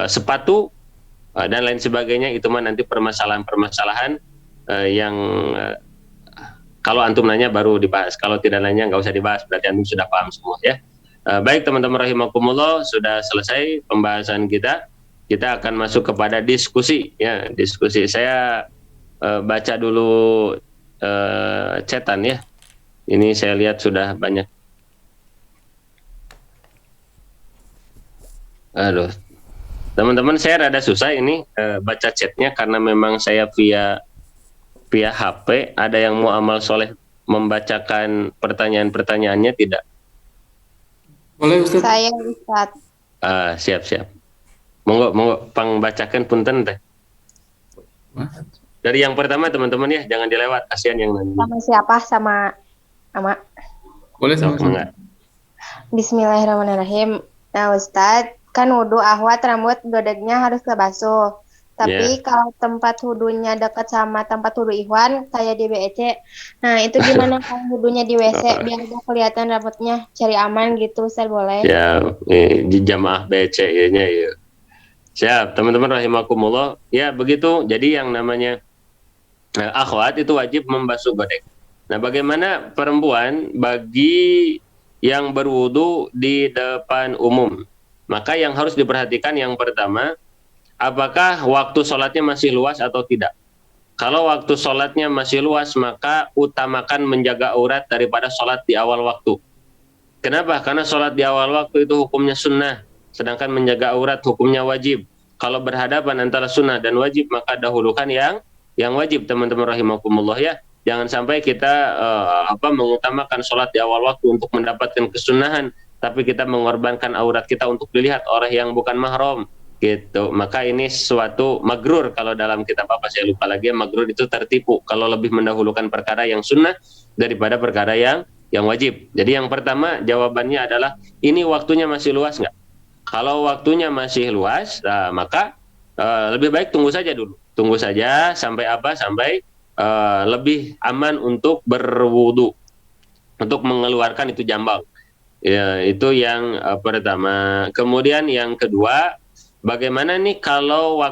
sepatu dan lain sebagainya, itu mah nanti permasalahan-permasalahan yang kalau antum nanya baru dibahas, kalau tidak nanya nggak usah dibahas, berarti antum sudah paham semua ya. Baik teman-teman rahimakumullah, sudah selesai pembahasan kita. Kita akan masuk kepada diskusi ya, diskusi. Saya baca dulu chatan ya. Ini saya lihat sudah banyak. Aduh, teman-teman saya rada susah ini baca chatnya karena memang saya via HP. Ada yang mau amal soleh membacakan pertanyaan-pertanyaannya tidak? Boleh Ustaz? Saya Ustaz. Siap. Monggo pang bacakan punten teh. Dari yang pertama teman-teman ya, jangan dilewat, kasihan yang nanti. Sama siapa? Sama Ama. Boleh sama-sama. Bismillahirrahmanirrahim. Nah Ustaz, kan wudhu ahwat rambut dodegnya harus kebasuh. Tapi kalau tempat wudhunya dekat sama tempat wudhu Ikhwan, kayak di BEC, nah itu gimana kalau wudhunya di WC biar gak kelihatan rambutnya, cari aman gitu, Ustaz boleh? Ya, di jamaah BEC nya ya. Siap, teman-teman rahimakumullah. Ya begitu. Jadi yang namanya akhwat itu wajib membasuh godek. Nah, bagaimana perempuan bagi yang berwudu di depan umum? Maka yang harus diperhatikan yang pertama, apakah waktu sholatnya masih luas atau tidak? Kalau waktu sholatnya masih luas, maka utamakan menjaga aurat daripada sholat di awal waktu. Kenapa? Karena sholat di awal waktu itu hukumnya sunnah, sedangkan menjaga aurat hukumnya wajib. Kalau berhadapan antara sunnah dan wajib, maka dahulukan yang wajib, teman-teman rahimakumullah ya. Jangan sampai kita mengutamakan sholat di awal waktu untuk mendapatkan kesunahan, tapi kita mengorbankan aurat kita untuk dilihat orang yang bukan mahram gitu. Maka ini suatu magrur, kalau dalam kitab apa saya lupa lagi, magrur itu tertipu kalau lebih mendahulukan perkara yang sunnah daripada perkara yang wajib. Jadi yang pertama jawabannya adalah ini waktunya masih luas nggak? Kalau waktunya masih luas, maka lebih baik tunggu saja dulu. Tunggu saja sampai sampai lebih aman untuk berwudu, untuk mengeluarkan itu jambang. Ya, itu yang pertama. Kemudian yang kedua, bagaimana nih kalau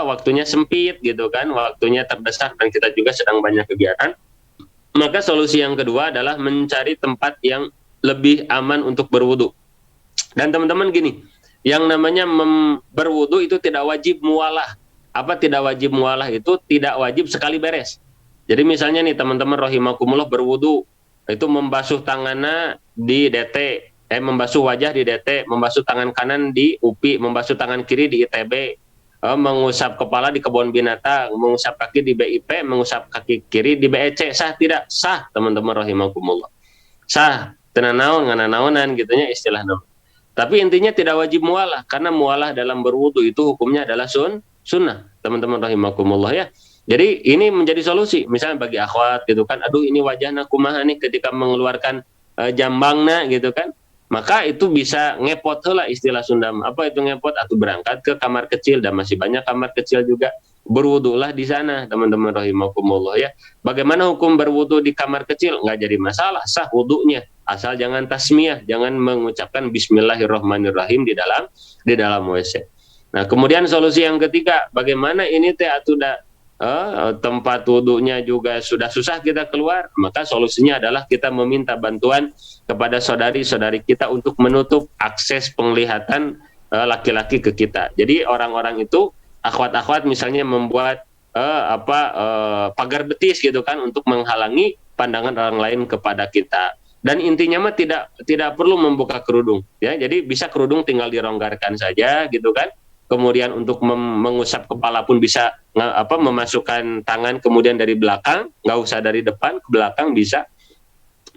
waktunya sempit gitu kan, waktunya terdesak dan kita juga sedang banyak kegiatan. Maka solusi yang kedua adalah mencari tempat yang lebih aman untuk berwudu. Dan teman-teman gini, yang namanya berwudu itu tidak wajib mualah. Apa tidak wajib mualah itu? Tidak wajib sekali beres. Jadi misalnya nih teman-teman rahimakumullah berwudu, itu membasuh tangannya di DT, membasuh wajah di DT, membasuh tangan kanan di UPI, membasuh tangan kiri di ITB, mengusap kepala di kebun binatang, mengusap kaki di BIP, mengusap kaki kiri di BEC. Sah tidak? Sah, teman-teman rahimakumullah. Sah, tenanaon ngananaonan gitunya istilah nama. Tapi intinya tidak wajib mualah, karena mualah dalam berwudu itu hukumnya adalah sunnah, teman-teman rahimakumullah ya. Jadi ini menjadi solusi, misalnya bagi akhwat gitu kan, aduh ini wajahna kumaha nih ketika mengeluarkan jambangna gitu kan, maka itu bisa ngepot lah istilah Sunda. Apa itu ngepot? Atau berangkat ke kamar kecil, dan masih banyak kamar kecil juga, berwudulah di sana, teman-teman rahimakumullah ya. Bagaimana hukum berwudu di kamar kecil? Nggak jadi masalah, sah wudunya, asal jangan tasmiyah, jangan mengucapkan bismillahirrahmanirrahim di dalam WC. Nah, kemudian solusi yang ketiga, bagaimana ini teh sudah tempat wudhunya juga sudah susah kita keluar, maka solusinya adalah kita meminta bantuan kepada saudari-saudari kita untuk menutup akses penglihatan laki-laki ke kita. Jadi orang-orang itu, akhwat-akhwat misalnya membuat pagar betis gitu kan untuk menghalangi pandangan orang lain kepada kita. Dan intinya mah tidak perlu membuka kerudung ya. Jadi bisa kerudung tinggal dironggarkan saja gitu kan. Kemudian untuk mengusap kepala pun bisa memasukkan tangan kemudian dari belakang, nggak usah dari depan ke belakang bisa.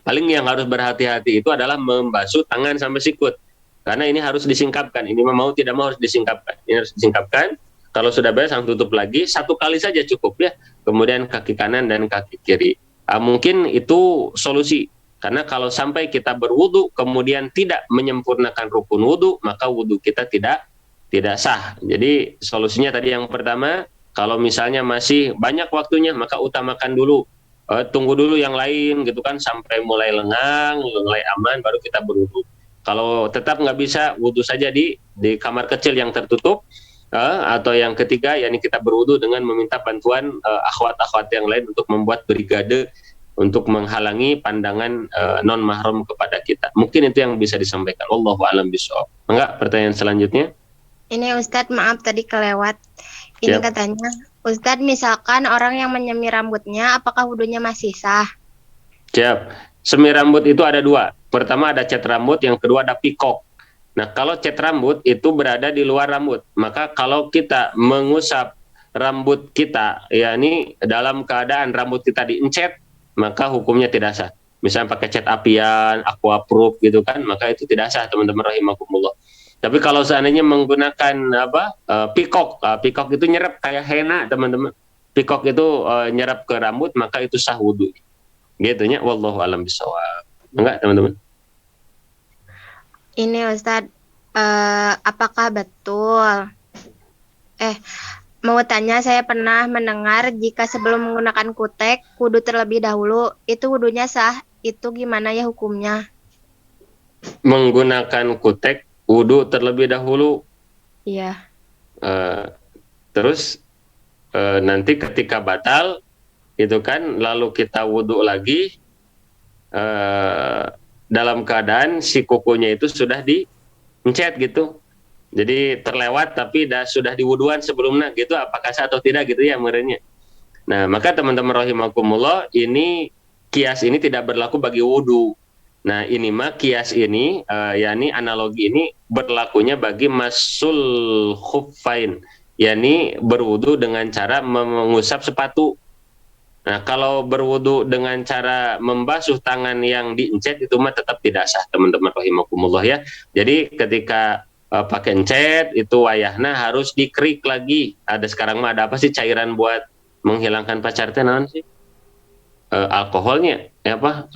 Paling yang harus berhati-hati itu adalah membasuh tangan sampai sikut. Karena ini harus disingkapkan. Ini mau tidak mau harus disingkapkan. Ini harus disingkapkan. Kalau sudah beres, langsung tutup lagi. Satu kali saja cukup ya. Kemudian kaki kanan dan kaki kiri. Mungkin itu solusi. Karena kalau sampai kita berwudu kemudian tidak menyempurnakan rukun wudu, maka wudu kita tidak sah. Jadi solusinya tadi yang pertama, kalau misalnya masih banyak waktunya, maka utamakan dulu. Tunggu dulu yang lain gitu kan sampai mulai lengang, mulai aman, baru kita berwudu. Kalau tetap nggak bisa, wudu saja di kamar kecil yang tertutup. Atau yang ketiga, yakni kita berwudu dengan meminta bantuan akhwat-akhwat yang lain untuk membuat brigade untuk menghalangi pandangan non mahram kepada kita. Mungkin itu yang bisa disampaikan. Wallahu a'lam bishawab. Enggak, pertanyaan selanjutnya? Ini Ustadz, maaf tadi kelewat. Ini katanya, Ustadz, misalkan orang yang menyemir rambutnya, apakah wudunya masih sah? Siap. Semir rambut itu ada dua. Pertama ada cat rambut, yang kedua ada pikok. Nah, kalau cat rambut itu berada di luar rambut. Maka kalau kita mengusap rambut kita, yakni dalam keadaan rambut kita diencet, maka hukumnya tidak sah. Misalnya pakai cat apian, aquaproof gitu kan, maka itu tidak sah, teman-teman rahimakumullah. Tapi kalau seandainya menggunakan pikok, pikok itu nyerap kayak henna, teman-teman. Pikok itu nyerap ke rambut, maka itu sah wudu. Gitunya, wallahu alam bishawab. Enggak, teman-teman? Ini Ustadz, apakah betul? Mau tanya, saya pernah mendengar jika sebelum menggunakan kutek, wudu terlebih dahulu, itu wudunya sah. Itu gimana ya hukumnya? Menggunakan kutek, wudu terlebih dahulu. Iya. Terus nanti ketika batal, itu kan, lalu kita wudu lagi, dalam keadaan si kukunya itu sudah diencet gitu. Jadi terlewat tapi sudah diwuduan sebelumnya gitu, apakah sah atau tidak gitu ya merenya. Nah, maka teman-teman rahimakumullah, ini kias ini tidak berlaku bagi wudu. Nah, ini mah kias ini yakni analogi ini berlakunya bagi masul khuffain, yakni berwudu dengan cara mengusap sepatu. Nah, kalau berwudu dengan cara membasuh tangan yang diencet itu mah tetap tidak sah, teman-teman rahimakumullah ya. Jadi ketika pakai encet itu wayahna harus dikerik lagi. Ada sekarang mah ada apa sih cairan buat menghilangkan pacar teh naon sih? Alkoholnya ya apa?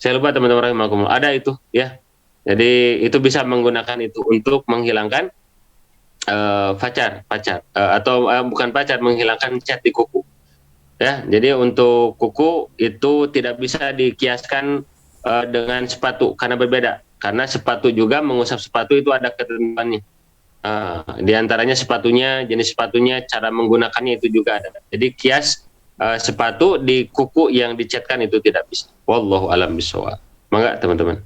Saya lupa, teman-teman rahimakumullah. Ada itu ya. Jadi itu bisa menggunakan itu untuk menghilangkan pacar atau bukan pacar, menghilangkan cat di kuku. Ya, jadi untuk kuku itu tidak bisa dikiaskan dengan sepatu karena berbeda. Karena sepatu juga, mengusap sepatu itu ada ketentuannya. Di antaranya sepatunya, jenis sepatunya, cara menggunakannya itu juga ada. Jadi kias sepatu di kuku yang dicatkan itu tidak bisa. Wallahu a'lam bishawab. Mangga, teman-teman.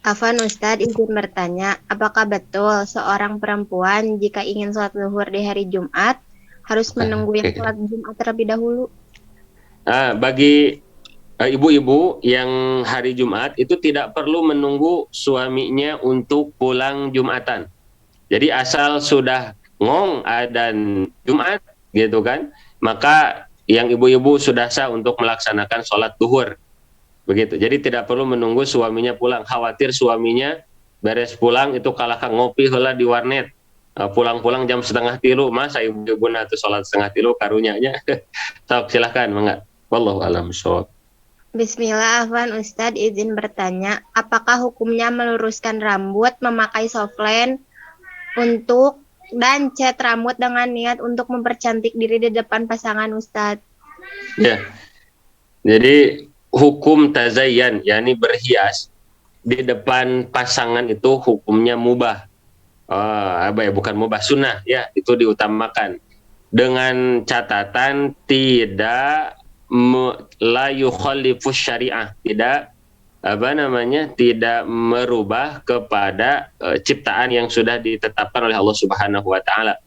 Afwan Ustadz, izin bertanya, apakah betul seorang perempuan jika ingin sholat zuhur di hari Jumat harus menunggu yang sholat Jumat terlebih dahulu? Bagi ibu-ibu yang hari Jumat itu tidak perlu menunggu suaminya untuk pulang Jumatan. Jadi asal sudah ngong adzan Jumat gitu kan, maka yang ibu-ibu sudah sah untuk melaksanakan sholat zuhur. Begitu. Jadi tidak perlu menunggu suaminya pulang. Khawatir suaminya beres pulang itu kalah ngopi heula di warnet. Pulang-pulang jam 2:30, masa ibu-ibu tuh sholat 2:30 karunyanya. Sok, silahkan, mangga. Wallahu a'lam bishawab. Bismillah, Afwan Ustadz, izin bertanya, apakah hukumnya meluruskan rambut, memakai softline untuk dan cat rambut dengan niat untuk mempercantik diri di depan pasangan Ustadz? Ya. Jadi hukum tazayyan, yakni berhias di depan pasangan itu hukumnya mubah. bukan mubah, sunnah ya, itu diutamakan dengan catatan tidak la yukhallifus syariah, tidak tidak merubah kepada ciptaan yang sudah ditetapkan oleh Allah Subhanahu wa taala.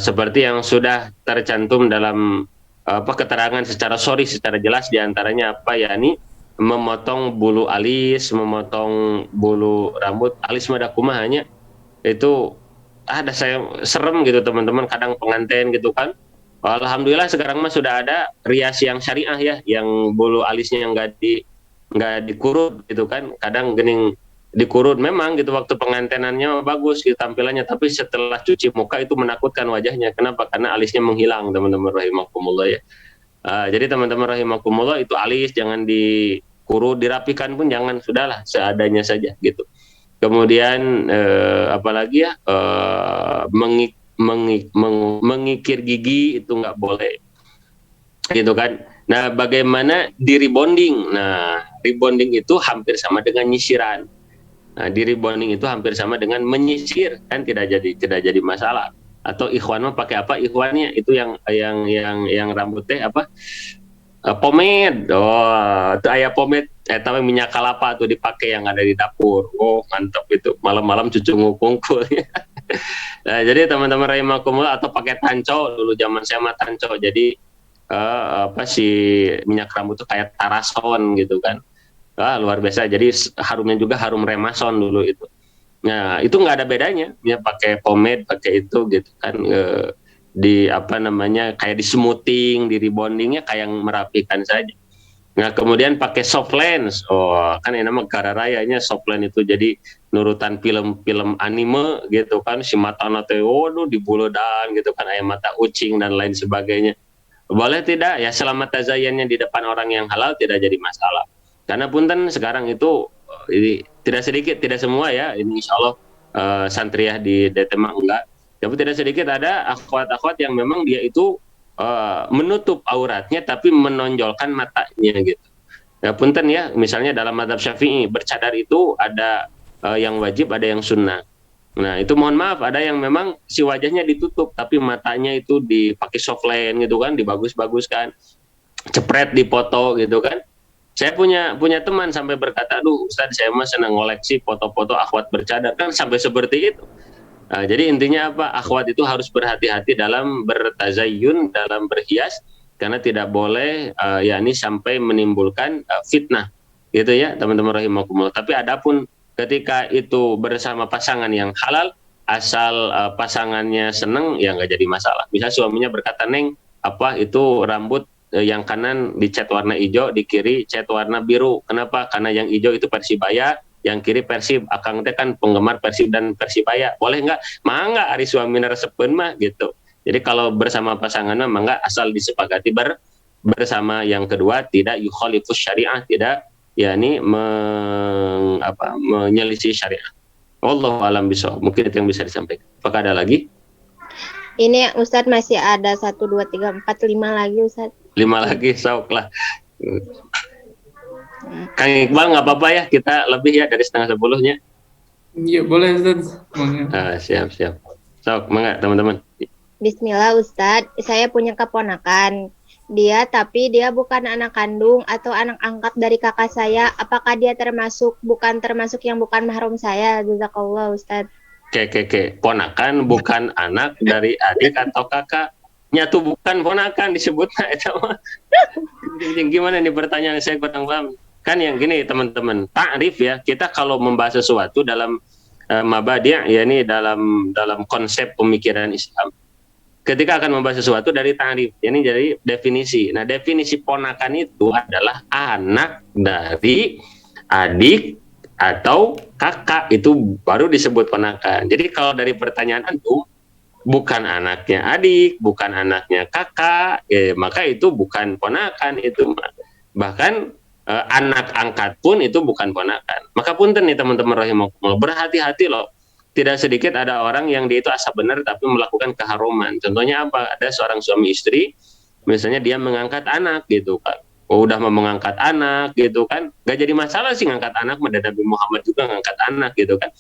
Seperti yang sudah tercantum dalam keterangan secara secara jelas, diantaranya apa, yakni memotong bulu alis, memotong bulu rambut alis madakumah hanya itu ada saya serem gitu teman-teman, kadang pengantin gitu kan. Alhamdulillah sekarang mah sudah ada rias yang syariah ya, yang bulu alisnya yang nggak dikurut gitu kan, kadang gening dikurut memang gitu waktu pengantenannya bagus gitu tampilannya, tapi setelah cuci muka itu menakutkan wajahnya. Kenapa? Karena alisnya menghilang teman-teman rahimakumullah ya. Jadi teman-teman rahimakumullah, itu alis jangan dikurut, dirapikan pun jangan, sudahlah seadanya saja gitu. Kemudian apalagi ya, mengikir gigi itu nggak boleh gitu kan. Nah, bagaimana di rebonding? Nah, rebonding itu hampir sama dengan nyisiran. Nah, di rebonding itu hampir sama dengan menyisir, kan tidak jadi masalah. Atau ikhwan mah pakai apa ikhwannya? Itu yang rambut teh apa? Pomade. Oh, itu ayah pomade. Tapi minyak kelapa tuh dipakai yang ada di dapur. Oh, mantap itu. Malam-malam cucu ngukungkul. Nah, jadi teman-teman rahimakumullah, atau pakai tanco, dulu zaman saya mah tanco. Jadi si minyak rambut itu kayak tarason gitu kan. Luar biasa. Jadi harumnya juga harum remason dulu itu. Nah, itu nggak ada bedanya. Ya pakai pomade, pakai itu gitu kan. Di apa namanya, kayak di smoothing, di rebondingnya kayak yang merapikan saja. Nah, kemudian pakai soft lens. Oh, kan yang nama gara rayanya soft lens itu jadi nurutan film-film anime gitu kan, si mata nate waduh dibuledan gitu kan, ayam mata ucing dan lain sebagainya. Boleh tidak? Ya selama tazayannya di depan orang yang halal tidak jadi masalah. Karena punten sekarang itu ini tidak sedikit, tidak semua ya, ini insya Allah santriah di Detemah enggak. Tapi tidak sedikit ada akhwat-akhwat yang memang dia itu menutup auratnya tapi menonjolkan matanya gitu. Ya punten ya, misalnya dalam mazhab Syafi'i bercadar itu ada yang wajib, ada yang sunnah. Nah, itu mohon maaf, ada yang memang si wajahnya ditutup tapi matanya itu dipakai soft lens gitu kan, dibagus-baguskan, cepret dipoto gitu kan. Saya punya teman sampai berkata, "Aduh, Ustaz, saya mah senang ngoleksi foto-foto akhwat bercadar." Kan sampai seperti itu. Nah, jadi intinya apa? Akhwat itu harus berhati-hati dalam bertazayyun, dalam berhias, karena tidak boleh yakni sampai menimbulkan fitnah. Gitu ya, teman-teman rahimakumullah. Tapi adapun ketika itu bersama pasangan yang halal, asal pasangannya seneng, ya nggak jadi masalah. Misal suaminya berkata, "Neng, apa itu rambut yang kanan dicat warna hijau, di kiri cat warna biru. Kenapa? Karena yang hijau itu Persibaya, yang kiri Persib. Akang teh kan penggemar Persib dan Persibaya. Boleh nggak? Mangga ari suami resepkeun mah gitu." Jadi kalau bersama pasangan mah mangga, asal disepakati bersama yang kedua tidak yukhalifus syariah, tidak yakni menyelisih syariat. Wallahu alam bishawab. Mungkin itu yang bisa disampaikan. Apakah ada lagi? Ini Ustadz masih ada 1, 2, 3, 4, 5 lagi Ustadz. 5 lagi, sok lah. Kang Iqbal nggak apa-apa ya, kita lebih ya dari 9:30-nya. Iya, boleh Ustaz. Siap. Sok, mangga teman-teman. Bismillah Ustadz, saya punya keponakan. Tapi dia bukan anak kandung atau anak angkat dari kakak saya. Apakah dia bukan termasuk yang bukan mahram saya? Jazakallah Ustadz. Ponakan bukan anak dari adik atau kakak. Nyatu bukan ponakan disebutnya itu. Gimana nih pertanyaan, saya kurang paham. Kan yang gini teman-teman, ta'rif ya, kita kalau membahas sesuatu dalam mabadi' ya, ini dalam konsep pemikiran Islam. Ketika akan membahas sesuatu dari ta'rif, ini jadi definisi. Nah, definisi ponakan itu adalah anak dari adik atau kakak, itu baru disebut ponakan. Jadi kalau dari pertanyaan antum, bukan anaknya adik, bukan anaknya kakak, maka itu bukan ponakan itu. Bahkan anak angkat pun itu bukan ponakan. Maka punten nih teman-teman rahimakumullah, berhati-hati loh. Tidak sedikit ada orang yang dia itu asa benar tapi melakukan keharuman. Contohnya apa? Ada seorang suami istri, misalnya dia mengangkat anak gitu kan. Udah mau mengangkat anak gitu kan, gak jadi masalah sih ngangkat anak, Nabi Muhammad juga ngangkat anak gitu kan.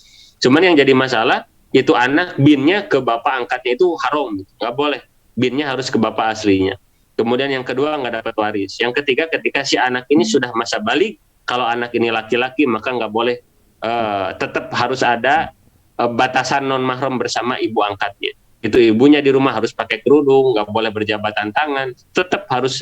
Cuman yang jadi masalah, itu anak binnya ke bapak angkatnya itu haram, nggak boleh. Binnya harus ke bapak aslinya. Kemudian yang kedua nggak dapat waris. Yang ketiga ketika si anak ini sudah masa balik, kalau anak ini laki-laki maka nggak boleh, tetap harus ada batasan non mahram bersama ibu angkatnya. Itu ibunya di rumah harus pakai kerudung, nggak boleh berjabatan tangan, tetap harus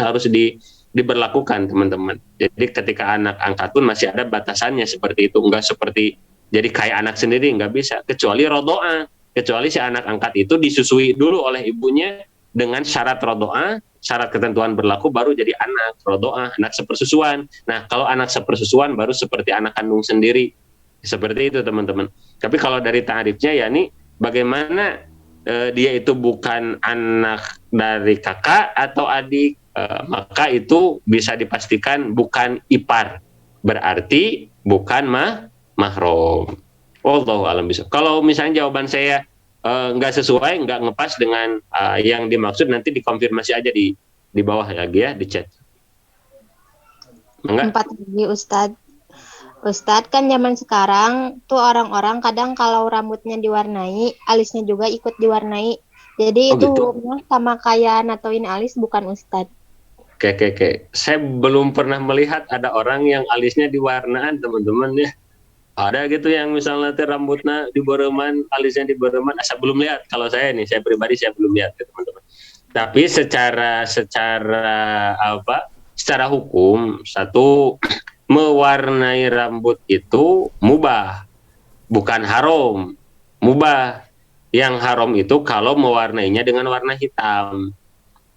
diberlakukan teman-teman. Jadi ketika anak angkat pun masih ada batasannya seperti itu, nggak seperti jadi kayak anak sendiri, nggak bisa, kecuali rodoa, kecuali si anak angkat itu disusui dulu oleh ibunya dengan syarat rodoa, syarat ketentuan berlaku baru jadi anak rodoa, anak sepersusuan. Nah kalau anak sepersusuan baru seperti anak kandung sendiri, seperti itu teman-teman. Tapi kalau dari ta'rifnya ya ini bagaimana dia itu bukan anak dari kakak atau adik, maka itu bisa dipastikan bukan ipar, berarti bukan mahram. Wallahu alam bisa. Kalau misalnya jawaban saya nggak sesuai, nggak ngepas dengan yang dimaksud, nanti dikonfirmasi aja di bawah lagi ya, di chat. Enggak? 4 lagi Ustadz. Ustadz kan zaman sekarang tuh orang-orang kadang kalau rambutnya diwarnai, alisnya juga ikut diwarnai. Jadi Oh, itu gitu? hukumnya sama kayak natoin alis bukan Ustadz. Oke. Saya belum pernah melihat ada orang yang alisnya diwarnaan teman-teman ya. Ada gitu yang misalnya rambutnya dibereman, alisnya dibereman. Saya belum lihat. Kalau saya nih, saya pribadi saya belum lihat ya, teman-teman. Tapi secara hukum, satu, mewarnai rambut itu mubah, bukan haram. Mubah. Yang haram itu kalau mewarnainya dengan warna hitam.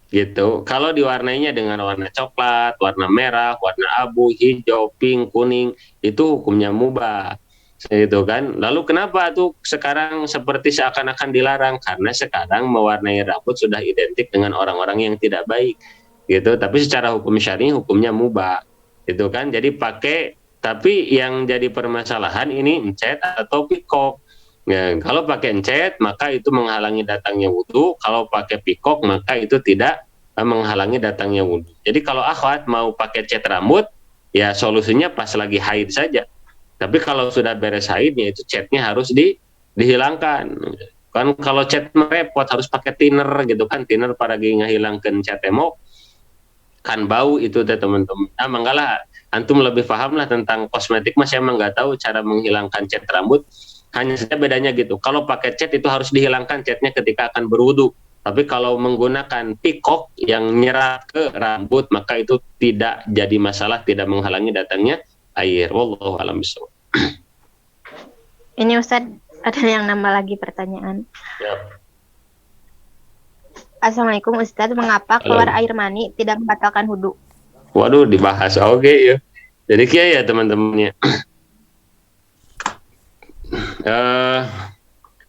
Gitu. Kalau diwarnainya dengan warna coklat, warna merah, warna abu, hijau, pink, kuning, itu hukumnya mubah. Itu kan. Lalu kenapa tuh sekarang seperti seakan-akan dilarang? Karena sekarang mewarnai rambut sudah identik dengan orang-orang yang tidak baik. Gitu. Tapi secara hukum syar'i hukumnya mubah. Itu kan. Jadi tapi yang jadi permasalahan ini encet atau pikok. Ya, kalau pakai encet maka itu menghalangi datangnya wudhu, kalau pakai pikok maka itu tidak menghalangi datangnya wudhu. Jadi kalau akhwat mau pakai cat rambut, ya solusinya pas lagi haid saja. Tapi kalau sudah beres haid, ya itu catnya harus dihilangkan. Kan kalau cat merepot harus pakai thinner gitu kan, thinner para ngehilangkan cat emok, kan bau itu teh teman-teman. Manggalah antum lebih paham lah tentang kosmetik, mas saya emang nggak tahu cara menghilangkan cat rambut. Hanya saja bedanya gitu. Kalau pakai cat itu harus dihilangkan catnya ketika akan berwudu. Tapi kalau menggunakan pikok yang nyerap ke rambut, maka itu tidak jadi masalah, tidak menghalangi datangnya air. Wallahu a'lam bishawab. Ini Ustadz ada yang nambah lagi pertanyaan. Ya. Assalamualaikum Ustadz, mengapa keluar air mani tidak membatalkan wudu? Waduh, dibahas. Oke ya. Jadi kia ya teman-temannya.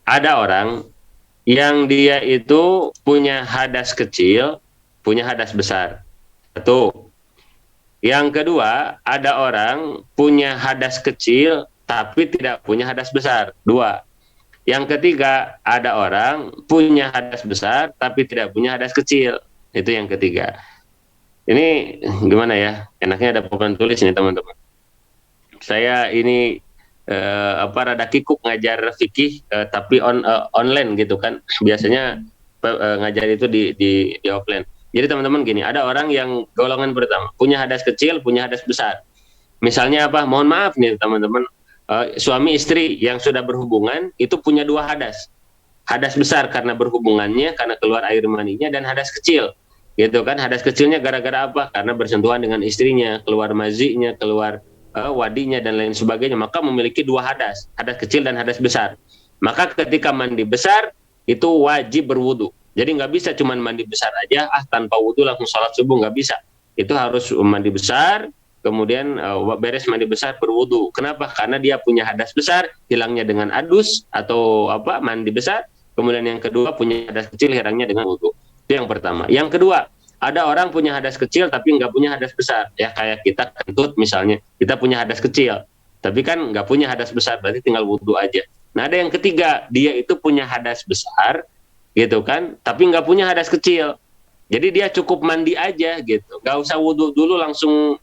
Ada orang yang dia itu punya hadas kecil, punya hadas besar. Satu. Yang kedua, ada orang punya hadas kecil tapi tidak punya hadas besar. Dua. Yang ketiga, ada orang punya hadas besar tapi tidak punya hadas kecil. Itu yang ketiga. Ini gimana ya? Enaknya ada papan tulis nih teman-teman. Saya ini rada kikuk ngajar fikih tapi online gitu kan. Biasanya ngajar itu di offline. Jadi teman-teman gini, ada orang yang golongan pertama punya hadas kecil, punya hadas besar. Misalnya apa? Mohon maaf nih teman-teman, suami istri yang sudah berhubungan itu punya dua hadas. Hadas besar karena berhubungannya, karena keluar air maninya, dan hadas kecil. Gitu kan. Hadas kecilnya gara-gara apa? Karena bersentuhan dengan istrinya, keluar mazinya, keluar wadinya dan lain sebagainya, maka memiliki dua hadas kecil dan hadas besar. Maka ketika mandi besar itu wajib berwudu. Jadi nggak bisa cuma mandi besar aja tanpa wudu langsung sholat subuh, nggak bisa. Itu harus mandi besar, kemudian beres mandi besar berwudu. Kenapa? Karena dia punya hadas besar, hilangnya dengan adus atau mandi besar. Kemudian yang kedua punya hadas kecil, hilangnya dengan wudu. Itu yang pertama. Yang kedua, ada orang punya hadas kecil tapi nggak punya hadas besar, ya kayak kita kentut misalnya, kita punya hadas kecil tapi kan nggak punya hadas besar, berarti tinggal wudu aja. Nah ada yang ketiga, dia itu punya hadas besar gitu kan, tapi nggak punya hadas kecil, jadi dia cukup mandi aja gitu, nggak usah wudu dulu langsung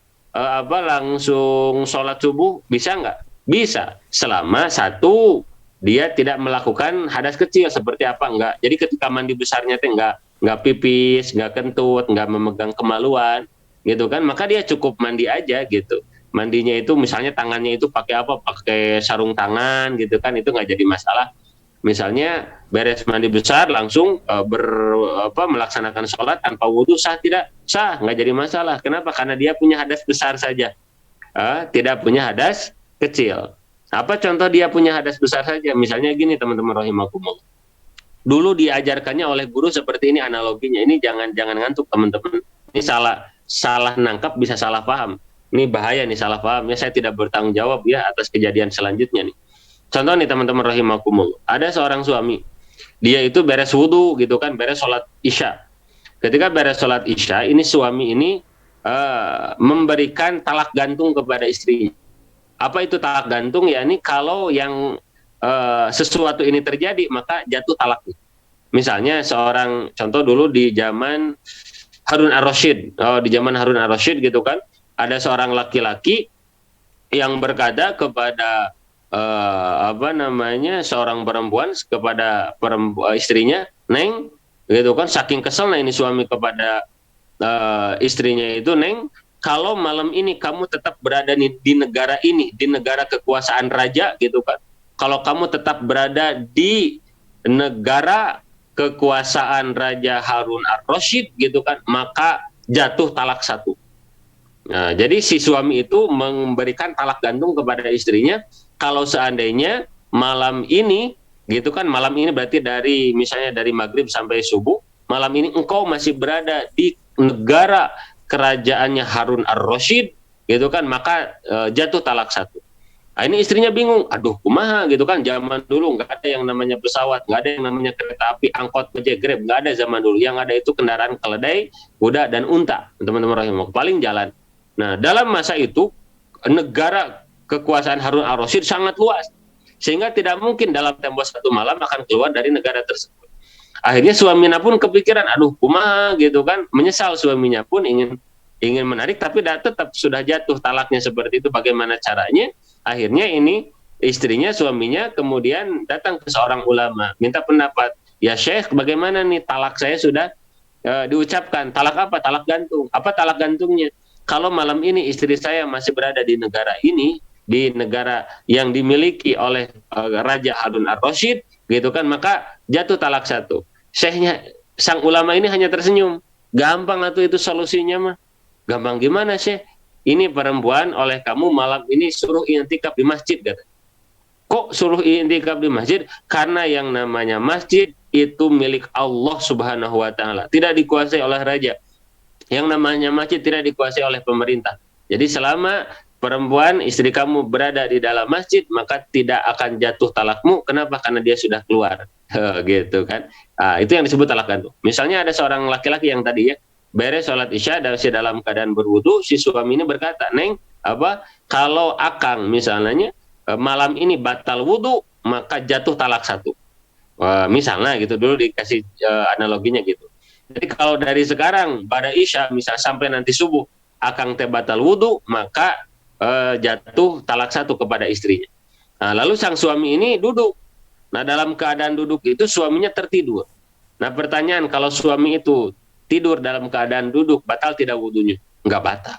langsung sholat subuh. Bisa nggak? Bisa, selama satu dia tidak melakukan hadas kecil seperti apa enggak. Jadi ketika mandi besarnya teh enggak pipis, enggak kentut, enggak memegang kemaluan, gitu kan? Maka dia cukup mandi aja gitu. Mandinya itu misalnya tangannya itu pakai apa? Pakai sarung tangan gitu kan? Itu enggak jadi masalah. Misalnya beres mandi besar langsung melaksanakan sholat tanpa wudhu sah tidak? Sah, nggak jadi masalah. Kenapa? Karena dia punya hadas besar saja, tidak punya hadas kecil. Apa contoh dia punya hadas besar saja? Misalnya gini teman-teman rahimakumullah. Dulu diajarkannya oleh guru seperti ini analoginya. Ini jangan ngantuk teman-teman. Ini salah nangkap bisa salah paham. Ini bahaya nih salah paham. Ya saya tidak bertanggung jawab ya atas kejadian selanjutnya nih. Contoh nih teman-teman rahimakumullah. Ada seorang suami, dia itu beres wudhu gitu kan, beres sholat isya. Ketika beres sholat isya, ini suami ini memberikan talak gantung kepada istrinya. Apa itu talak gantung? Ya ini kalau yang sesuatu ini terjadi maka jatuh talaknya. Misalnya seorang contoh dulu di zaman Harun ar-Rasyid, di zaman Harun ar-Rasyid gitu kan, ada seorang laki-laki yang berkata kepada seorang perempuan kepada istrinya, Neng, gitu kan, saking keselnya ini suami kepada istrinya itu, Neng, kalau malam ini kamu tetap berada di negara ini, di negara kekuasaan raja gitu kan, kalau kamu tetap berada di negara kekuasaan Raja Harun ar-Rasyid gitu kan, maka jatuh talak satu. Nah, jadi si suami itu memberikan talak gantung kepada istrinya kalau seandainya malam ini gitu kan, malam ini berarti misalnya dari maghrib sampai subuh, malam ini engkau masih berada di negara kerajaannya Harun ar-Rasyid gitu kan, maka jatuh talak satu. Nah, ini istrinya bingung, aduh kumaha gitu kan, zaman dulu nggak ada yang namanya pesawat, nggak ada yang namanya kereta api, angkot, ojek, grab, nggak ada zaman dulu. Yang ada itu kendaraan keledai, kuda, dan unta, teman-teman rahimahullah, paling jalan. Nah, dalam masa itu negara kekuasaan Harun ar-Rasyid sangat luas, sehingga tidak mungkin dalam tempo satu malam akan keluar dari negara tersebut. Akhirnya suaminya pun kepikiran, aduh kumaha gitu kan, menyesal, suaminya pun ingin menarik tapi tetap sudah jatuh talaknya seperti itu, bagaimana caranya? Akhirnya ini istrinya, suaminya kemudian datang ke seorang ulama, minta pendapat, ya Syekh bagaimana nih, talak saya sudah diucapkan, talak apa? Talak gantung. Apa talak gantungnya? Kalau malam ini istri saya masih berada di negara ini, di negara yang dimiliki oleh Raja Harun ar-Rasyid gitu kan, maka jatuh talak satu. Syekhnya, sang ulama ini hanya tersenyum, gampang atau itu solusinya mah. Gampang gimana Syekh? Ini perempuan oleh kamu malam ini suruh i'tikaf di masjid, kata. Kok suruh i'tikaf di masjid? Karena yang namanya masjid itu milik Allah Subhanahu wa taala, tidak dikuasai oleh raja. Yang namanya masjid tidak dikuasai oleh pemerintah. Jadi selama perempuan istri kamu berada di dalam masjid, maka tidak akan jatuh talakmu. Kenapa? Karena dia sudah keluar. Gitu kan. Nah, itu yang disebut talak gantung. Misalnya ada seorang laki-laki yang tadi ya, beres sholat isya dalam keadaan berwudu, si suami ini berkata, Neng, kalau akang misalnya malam ini batal wudu, maka jatuh talak satu. Misalnya gitu, dulu dikasih analoginya gitu. Jadi kalau dari sekarang pada isya misal sampai nanti subuh akang teh batal wudu, maka jatuh talak satu kepada istrinya. Nah, lalu sang suami ini duduk. Nah, dalam keadaan duduk itu suaminya tertidur. Nah, pertanyaan, kalau suami itu tidur dalam keadaan duduk, batal tidak wudunya? Enggak batal.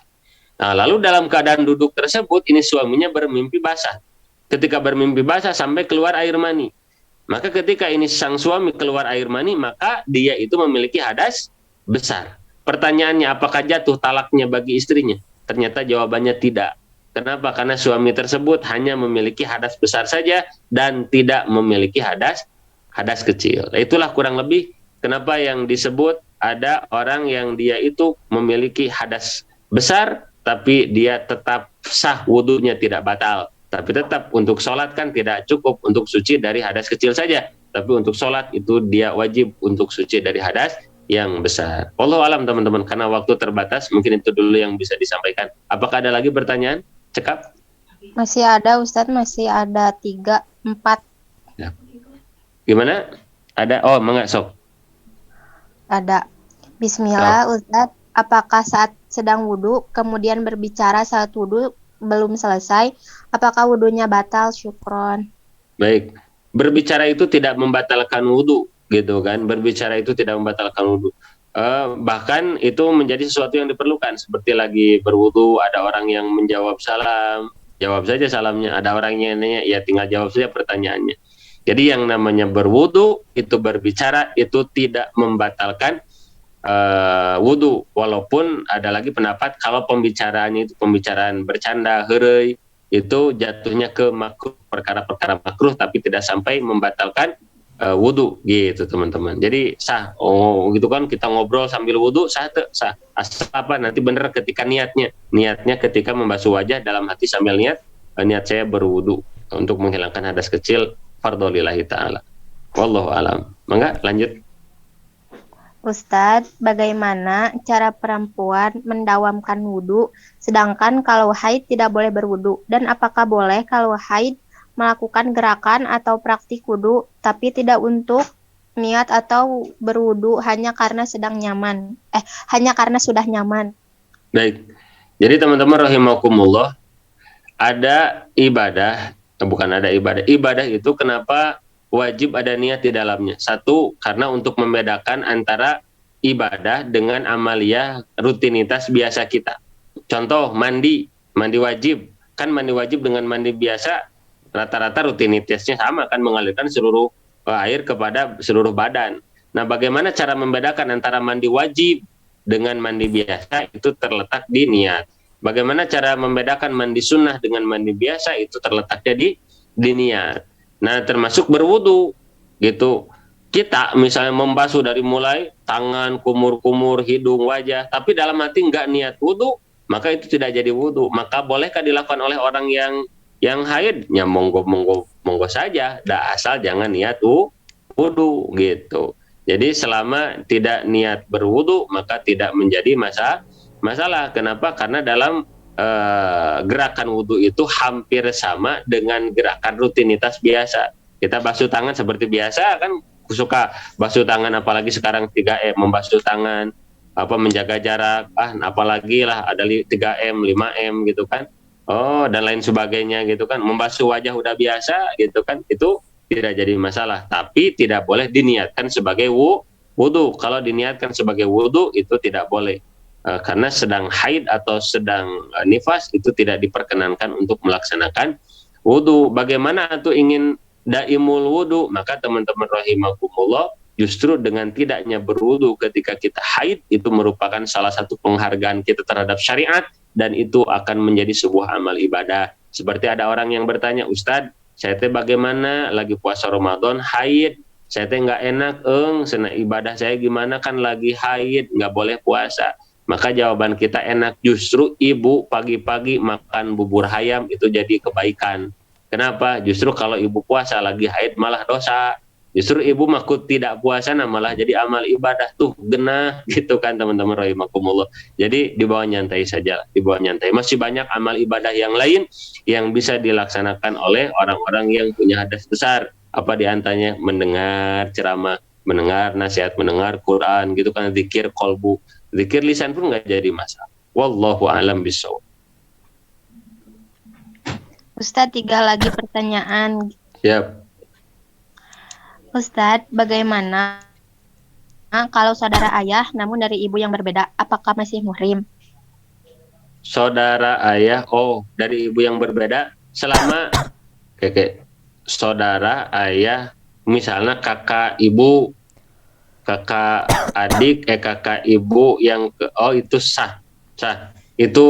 Nah, lalu dalam keadaan duduk tersebut, ini suaminya bermimpi basah. Ketika bermimpi basah sampai keluar air mani. Maka ketika ini sang suami keluar air mani, maka dia itu memiliki hadas besar. Pertanyaannya, apakah jatuh talaknya bagi istrinya? Ternyata jawabannya tidak. Kenapa? Karena suami tersebut hanya memiliki hadas besar saja dan tidak memiliki hadas kecil. Itulah kurang lebih kenapa yang disebut ada orang yang dia itu memiliki hadas besar, tapi dia tetap sah, wudunya tidak batal. Tapi tetap untuk sholat kan tidak cukup untuk suci dari hadas kecil saja. Tapi untuk sholat itu dia wajib untuk suci dari hadas yang besar. Wallahu alam teman-teman, karena waktu terbatas, mungkin itu dulu yang bisa disampaikan. Apakah ada lagi pertanyaan? Cekap? Masih ada Ustadz, masih ada 3, 4. Ya. Gimana? Ada? Oh, mangga sok. Ada. Bismillah Ustadz, apakah saat sedang wudhu kemudian berbicara saat wudhu belum selesai, apakah wudhunya batal? Syukron. Baik. berbicara itu tidak membatalkan wudhu, gitu kan? Berbicara itu tidak membatalkan wudhu. Bahkan itu menjadi sesuatu yang diperlukan. Seperti lagi berwudhu, ada orang yang menjawab salam, jawab saja salamnya. Ada orang yang nanya, ya tinggal jawab saja pertanyaannya. Jadi yang namanya berwudhu itu berbicara itu tidak membatalkan wudhu. Walaupun ada lagi pendapat kalau pembicaraannya itu pembicaraan bercanda, heureuy, itu jatuhnya ke makruh, perkara-perkara makruh, tapi tidak sampai membatalkan wudhu gitu teman-teman. Jadi sah, oh gitu kan, kita ngobrol sambil wudhu sah, sah. Asal apa, nanti benar ketika niatnya ketika membasuh wajah dalam hati sambil niat saya berwudhu untuk menghilangkan hadas kecil, fardhu lillahi ta'ala. Wallahu alam. Mangga lanjut. Ustadz, bagaimana cara perempuan mendawamkan wudhu, sedangkan kalau haid tidak boleh berwudhu? Dan apakah boleh kalau haid melakukan gerakan atau praktik wudhu, tapi tidak untuk niat atau berwudhu hanya karena hanya karena sudah nyaman? Baik. Jadi teman-teman rahimakumullah, ada ibadah, ibadah itu kenapa wajib ada niat di dalamnya? Satu, karena untuk membedakan antara ibadah dengan amaliyah rutinitas biasa kita. Contoh, mandi wajib. Kan mandi wajib dengan mandi biasa rata-rata rutinitasnya sama, kan mengalirkan seluruh air kepada seluruh badan. Nah, bagaimana cara membedakan antara mandi wajib dengan mandi biasa? Itu terletak di niat. Bagaimana cara membedakan mandi sunnah dengan mandi biasa? Itu terletaknya di niat. Nah, termasuk berwudu gitu. Kita misalnya membasuh dari mulai tangan, kumur-kumur, hidung, wajah, tapi dalam hati nggak niat wudu, maka itu tidak jadi wudu. Maka bolehkah dilakukan oleh orang yang haid? Ya monggo saja, asal jangan niat wudu gitu. Jadi selama tidak niat berwudu, maka tidak menjadi masalah. Kenapa? Karena dalam gerakan wudhu itu hampir sama dengan gerakan rutinitas biasa. Kita basuh tangan seperti biasa, kan suka basuh tangan, apalagi sekarang 3M, membasuh tangan, menjaga jarak, apalagi lah ada 3M, 5M gitu kan. Oh, dan lain sebagainya gitu kan. Membasuh wajah udah biasa gitu kan. Itu tidak jadi masalah, tapi tidak boleh diniatkan sebagai wudhu. Kalau diniatkan sebagai wudhu itu tidak boleh. Karena sedang haid atau sedang nifas itu tidak diperkenankan untuk melaksanakan wudhu. Bagaimana tuh ingin daimul wudhu? Maka teman-teman rahimakumullah, justru dengan tidaknya berwudhu ketika kita haid itu merupakan salah satu penghargaan kita terhadap syariat, dan itu akan menjadi sebuah amal ibadah. Seperti ada orang yang bertanya, Ustadz, saya teh bagaimana lagi puasa Ramadan haid, saya teh nggak enak, sena ibadah saya gimana, kan lagi haid nggak boleh puasa. Maka jawaban kita enak, justru ibu pagi-pagi makan bubur ayam itu jadi kebaikan. Kenapa? Justru kalau ibu puasa lagi haid malah dosa. Justru ibu makut tidak puasa malah jadi amal ibadah tuh genah gitu kan teman-teman rahimakumullah. Jadi dibawa nyantai saja, dibawa nyantai. Masih banyak amal ibadah yang lain yang bisa dilaksanakan oleh orang-orang yang punya hadas besar. Apa diantaranya? Mendengar ceramah, mendengar nasihat, mendengar Quran gitu kan, zikir kolbu. Zikir lisan pun nggak jadi masalah. Wallahu a'lam bishawab. Ustadz, 3 lagi pertanyaan. Yap. Ustadz, bagaimana kalau saudara ayah namun dari ibu yang berbeda, apakah masih muhrim? Saudara ayah, dari ibu yang berbeda, selama saudara ayah, misalnya kakak ibu, kakak adik, kakak ibu yang itu sah. Itu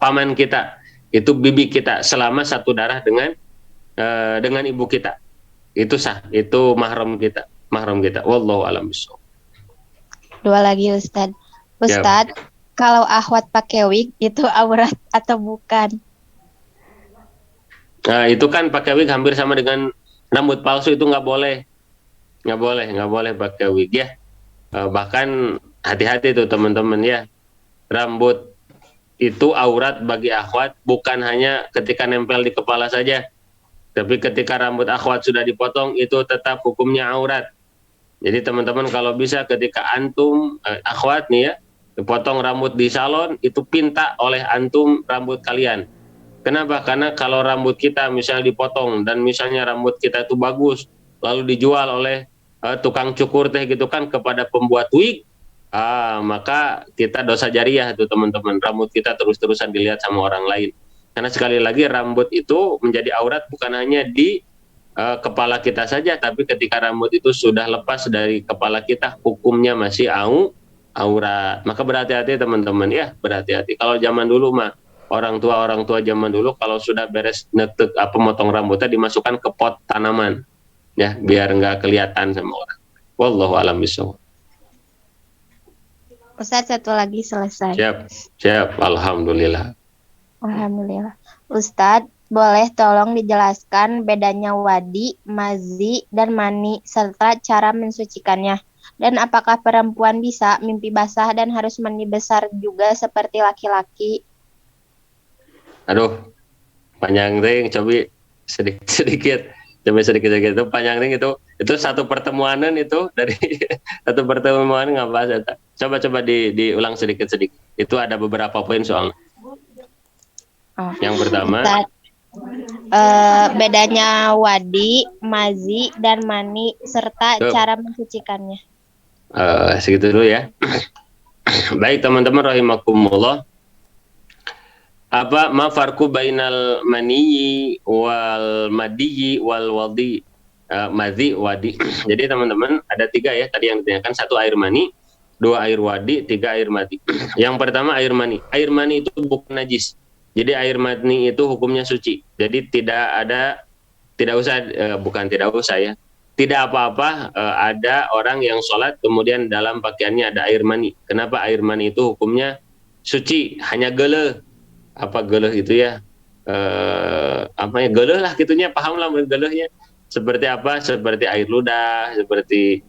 paman kita, itu bibi kita, selama satu darah dengan ibu kita, itu sah, itu mahram kita. Wallahu a'lam bishawab. 2 lagi Ustadz. Ustadz, kalau akhwat pakai wig itu aurat atau bukan? Nah, itu kan pakai wig hampir sama dengan rambut palsu, itu nggak boleh pakai wig ya. Bahkan hati-hati tuh teman-teman ya, rambut itu aurat bagi akhwat bukan hanya ketika nempel di kepala saja, tapi ketika rambut akhwat sudah dipotong itu tetap hukumnya aurat. Jadi teman-teman kalau bisa ketika antum akhwat nih ya, dipotong rambut di salon, itu pinta oleh antum rambut kalian. Kenapa? Karena kalau rambut kita misalnya dipotong dan misalnya rambut kita itu bagus, lalu dijual oleh tukang cukur teh gitu kan kepada pembuat wig, maka kita dosa jariah tuh teman-teman. Rambut kita terus-terusan dilihat sama orang lain. Karena sekali lagi rambut itu menjadi aurat bukan hanya di kepala kita saja, tapi ketika rambut itu sudah lepas dari kepala kita, hukumnya masih aurat. Maka berhati-hati teman-teman ya, berhati-hati. Kalau zaman dulu mah orang tua zaman dulu kalau sudah beres netek motong rambutnya dimasukkan ke pot tanaman ya biar nggak kelihatan sama orang. Wallahu a'lam bishawab. Ustadz, satu lagi selesai. Siap. Alhamdulillah. Alhamdulillah. Ustadz, boleh tolong dijelaskan bedanya wadi, mazi, dan mani serta cara mensucikannya? Dan apakah perempuan bisa mimpi basah dan harus mandi besar juga seperti laki-laki? Aduh, panjang ring, coba sedikit itu panjang ring itu satu pertemuanan itu dari satu pertemuan nggak bahas. Coba diulang sedikit. Itu ada beberapa poin soalnya. Yang pertama, bedanya wadi, mazi, dan mani serta cara mensucikannya. Segitu dulu ya. Baik teman-teman rahimakumullah. Ma farqu bainal maniyyi wal madiyyi wal wadi, madhi wadi. Jadi teman-teman ada 3 ya tadi yang ditanyakan, 1 air mani, 2 air wadi, 3 air madhi. Yang pertama air mani. Air mani itu bukan najis. Jadi air mani itu hukumnya suci. Jadi tidak usah ya. Tidak apa-apa ada orang yang sholat kemudian dalam pakaiannya ada air mani. Kenapa? Air mani itu hukumnya suci, hanya geleh. Apa geleh itu ya? Geleh lah gitunya, paham lah gelehnya. Seperti apa? Seperti air ludah, seperti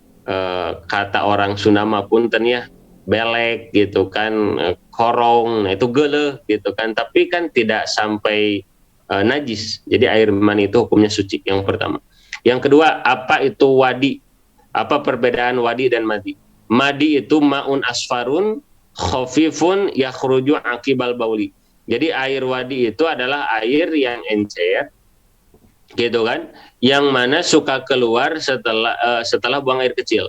kata orang Sunda punten ya, belek gitu kan, korong, nah itu geleh gitu kan, tapi kan tidak sampai najis. Jadi air mani itu hukumnya suci, yang pertama. Yang kedua, apa itu wadi? Apa perbedaan wadi dan madi? Madi itu maun asfarun khafifun yakhruju aqibal bauli. Jadi air wadi itu adalah air yang encer gitu kan, yang mana suka keluar setelah buang air kecil.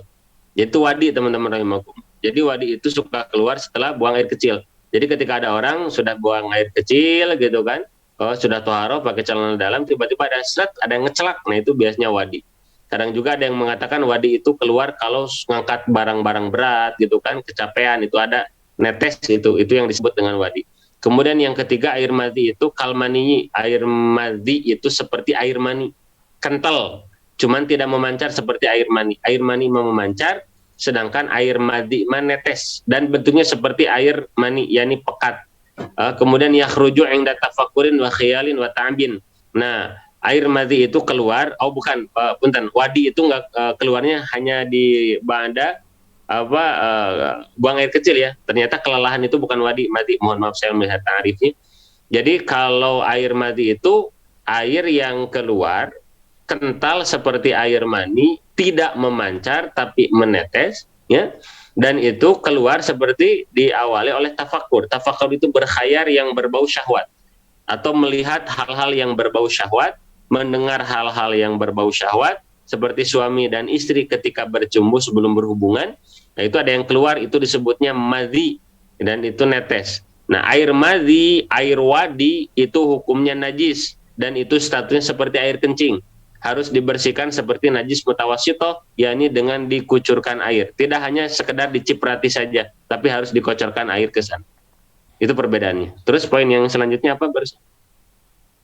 Itu wadi teman-teman rahimakum. Jadi wadi itu suka keluar setelah buang air kecil. Jadi ketika ada orang sudah buang air kecil gitu kan, sudah toharoh pakai celana dalam, tiba-tiba ada yang ngecelak, nah itu biasanya wadi. Kadang juga ada yang mengatakan wadi itu keluar kalau ngangkat barang-barang berat gitu kan, kecapean, itu ada netes, itu yang disebut dengan wadi. Kemudian yang ketiga air madhi itu kalmaniyi. Air madhi itu seperti air mani, kental, cuman tidak memancar seperti air mani. Air mani memancar, sedangkan air madhi menetes dan bentuknya seperti air mani, yakni pekat. Kemudian yakhruju 'inda tafakkurin wa khiyalin wa ta'bin. Nah, air madhi itu keluar, punten, wadi itu enggak keluarnya hanya di banda buang air kecil ya. Ternyata kelelahan itu bukan wadi, madhi. Mohon maaf saya melihat ta'rifnya. Jadi kalau air madhi itu air yang keluar kental seperti air mani, tidak memancar tapi menetes ya. Dan itu keluar seperti diawali oleh tafakur. Tafakur itu berkhayar yang berbau syahwat, atau melihat hal-hal yang berbau syahwat, mendengar hal-hal yang berbau syahwat, seperti suami dan istri ketika bercumbu sebelum berhubungan. Nah, itu ada yang keluar, itu disebutnya madhi, dan itu netes. Nah, air madhi, air wadi itu hukumnya najis, dan itu statusnya seperti air kencing. Harus dibersihkan seperti najis mutawassithah, yakni dengan dikucurkan air. Tidak hanya sekedar diciprati saja, tapi harus dikocorkan air ke sana. Itu perbedaannya. Terus poin yang selanjutnya apa, Baris?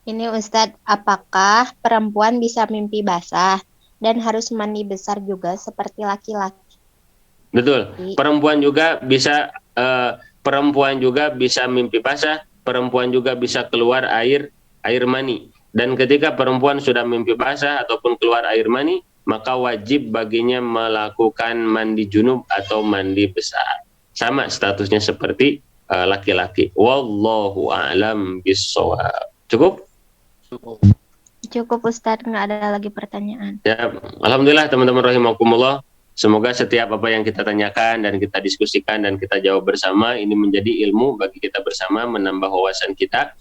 Ini Ustadz, apakah perempuan bisa mimpi basah dan harus mandi besar juga seperti laki-laki? Betul. Perempuan juga bisa mimpi basah, perempuan juga bisa keluar air mani. Dan ketika perempuan sudah mimpi basah ataupun keluar air mani, maka wajib baginya melakukan mandi junub atau mandi besar. Sama statusnya seperti laki-laki. Wallahu a'lam bishawab. Cukup? Cukup Ustadz, nggak ada lagi pertanyaan. Ya, alhamdulillah teman-teman rahimakumullah. Semoga setiap apa yang kita tanyakan dan kita diskusikan dan kita jawab bersama ini menjadi ilmu bagi kita bersama, menambah wawasan kita.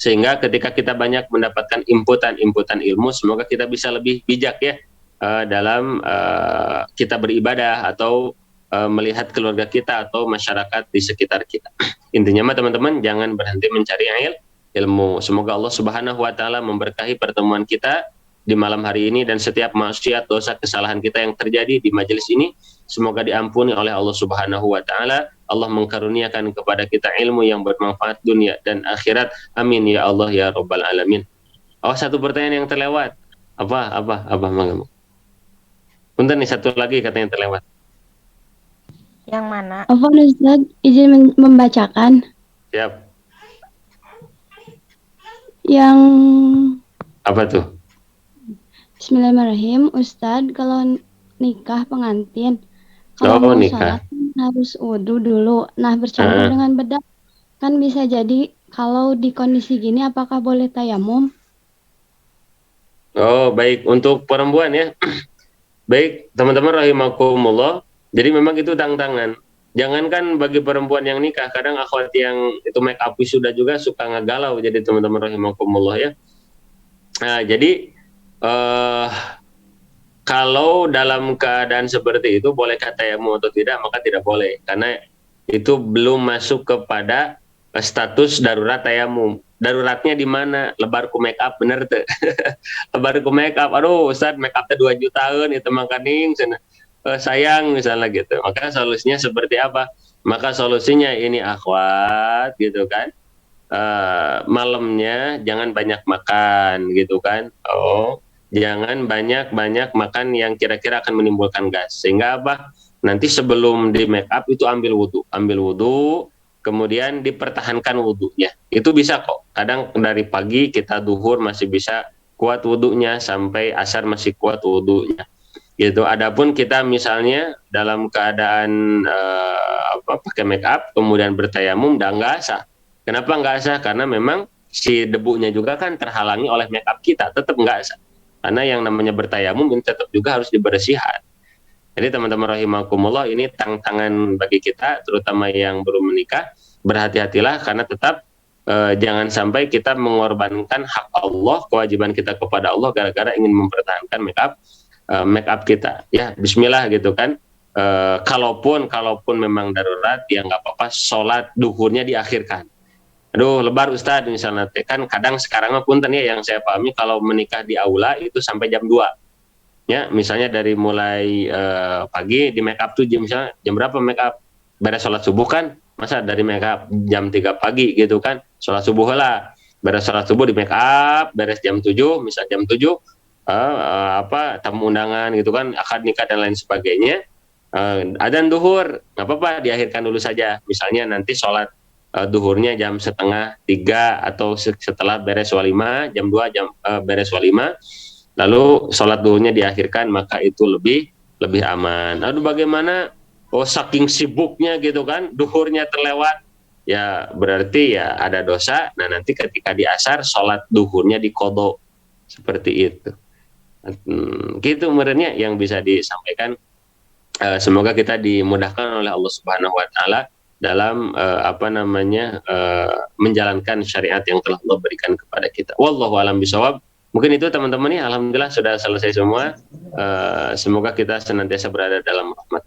Sehingga ketika kita banyak mendapatkan inputan ilmu, semoga kita bisa lebih bijak ya dalam kita beribadah atau melihat keluarga kita atau masyarakat di sekitar kita. Intinya mah teman-teman, jangan berhenti mencari ilmu. Semoga Allah Subhanahu wa taala memberkahi pertemuan kita di malam hari ini, dan setiap maksiat, dosa, kesalahan kita yang terjadi di majelis ini semoga diampuni oleh Allah Subhanahu wa taala. Allah mengkaruniakan kepada kita ilmu yang bermanfaat dunia dan akhirat. Amin ya Allah ya rabbal alamin. Oh, satu pertanyaan yang terlewat. Apa Mang? Punten nih, satu lagi katanya yang terlewat. Yang mana? Afwan Ustaz, izin membacakan Siap. yang Apa tuh? Bismillahirrahmanirrahim. Ustaz, kalau nikah pengantin, kalau Oh, mau nikah. sholat harus wudhu dulu. Nah, bercampur dengan bedak kan bisa jadi. Kalau di kondisi gini, apakah boleh tayamum? Oh, baik. Untuk perempuan ya. Baik, teman-teman rahimakumullah. Jadi memang itu tantangan. Jangankan bagi perempuan yang nikah, kadang akhwat yang itu make up sudah juga suka ngagalau. Jadi teman-teman rahimakumullah ya. Nah, jadi kalau dalam keadaan seperti itu boleh tayamum atau tidak, maka tidak boleh, karena itu belum masuk kepada status darurat tayamum. Daruratnya di mana? Lebar ku make up, bener tuh. Lebar ku make up, aduh Ustaz, make upnya 2 jutaan itu makaning sayang misalnya gitu. Maka solusinya seperti apa? Maka solusinya ini akhwat gitu kan. Malamnya jangan banyak makan gitu kan. Oh, jangan banyak makan yang kira-kira akan menimbulkan gas. Sehingga apa? Nanti sebelum di make up itu ambil wudhu, kemudian dipertahankan wudhunya. Itu bisa kok. Kadang dari pagi kita duhur masih bisa kuat wudhunya, sampai asar masih kuat wudhunya. Gitu. Adapun kita misalnya dalam keadaan pakai make up kemudian bertayamum, nggak sah. Kenapa nggak sah? Karena memang si debunya juga kan terhalangi oleh make up kita, tetap nggak sah. Karena yang namanya bertayamum ini tetap juga harus dibersihan. Jadi teman-teman rahimakumullah, ini tantangan bagi kita, terutama yang belum menikah. Berhati-hatilah karena tetap jangan sampai kita mengorbankan hak Allah, kewajiban kita kepada Allah gara-gara ingin mempertahankan make up kita. Ya, bismillah gitu kan. Kalaupun memang darurat, ya nggak apa-apa, sholat duhurnya diakhirkan. Aduh, lebar Ustadz misalnya, kan kadang sekarang mah punten ya, yang saya pahami kalau menikah di aula itu sampai jam 2. Ya, misalnya dari mulai pagi di make up tuh misalnya jam berapa make up? Beres sholat subuh kan, masa dari make up jam 3 pagi gitu kan, sholat subuh lah. Beres sholat subuh di make up, beres jam 7, misal jam 7 tamu undangan gitu kan, akad nikah dan lain sebagainya. Adzan duhur, nggak apa-apa, diakhirkan dulu saja. Misalnya nanti sholat duhurnya jam 2:30 atau setelah beres walimah, jam 2 beres walimah, lalu sholat duhurnya diakhirkan, maka itu lebih aman. Aduh, bagaimana? Oh, saking sibuknya gitu kan, duhurnya terlewat, ya berarti ya ada dosa. Nah, nanti ketika di asar, sholat duhurnya diqodho, seperti itu. Gitu merenya yang bisa disampaikan. Semoga kita dimudahkan oleh Allah Subhanahu wa taala dalam menjalankan syariat yang telah Allah berikan kepada kita. Wallahu a'lam bishawab. Mungkin itu teman-teman ya, alhamdulillah sudah selesai semua. Semoga kita senantiasa berada dalam rahmat.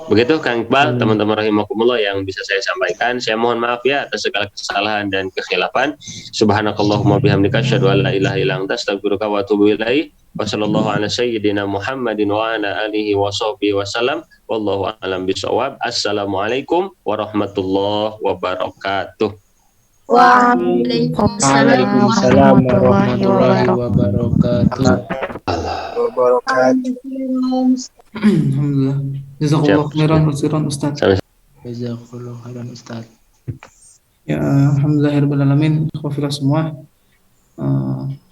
Begitu Kang Iqbal, teman-teman rahimakumullah yang bisa saya sampaikan. Saya mohon maaf ya atas segala kesalahan dan kekhilafan. Subhanakallahumma bihamdika asyhadu an la ilaha illa anta astaghfiruka wa atubu ilaik. Wa sallallahu ala sayyidina Muhammadin wa ala alihi wa sahbihi wasallam. Wallahu a'lam bishawab. Assalamualaikum warahmatullahi wabarakatuh. Waalaikumsalam warahmatullahi wabarakatuh. Alhamdulillah. Jazakallah khairan Ustaz. Jazakallah khairan Ustaz. Ya, alhamdulillahirabbil alamin. Khofirah semua.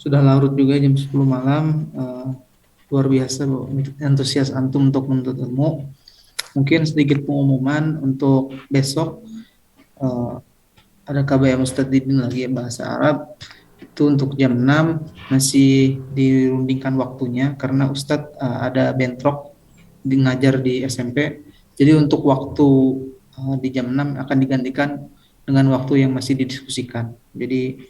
Sudah larut juga jam 10 malam. Luar biasa antusias antum untuk menuntut ilmu. Mungkin sedikit pengumuman untuk besok. Ada KBM Ustadz Didin lagi bahasa Arab, itu untuk jam 6 masih dirundingkan waktunya karena Ustadz ada bentrok ngajar di SMP. Jadi untuk waktu di jam 6 akan digantikan dengan waktu yang masih didiskusikan. Jadi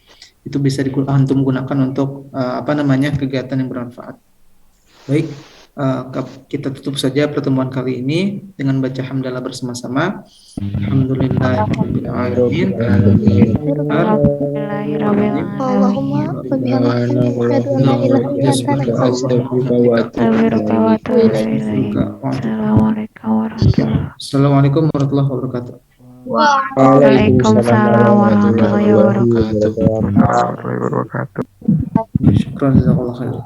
itu bisa antum gunakan untuk kegiatan yang bermanfaat. Baik, kita tutup saja pertemuan kali ini dengan baca hamdalah bersama-sama. Alhamdulillahirabbil alamin. Allahumma wa bihamdika asyhadu an la ilaha illa anta astaghfiruka wa atubu ilaik. Assalamualaikum warahmatullahi wabarakatuh. Waalaikumsalam warahmatullahi wabarakatuh. Syukran, jazakallah khair.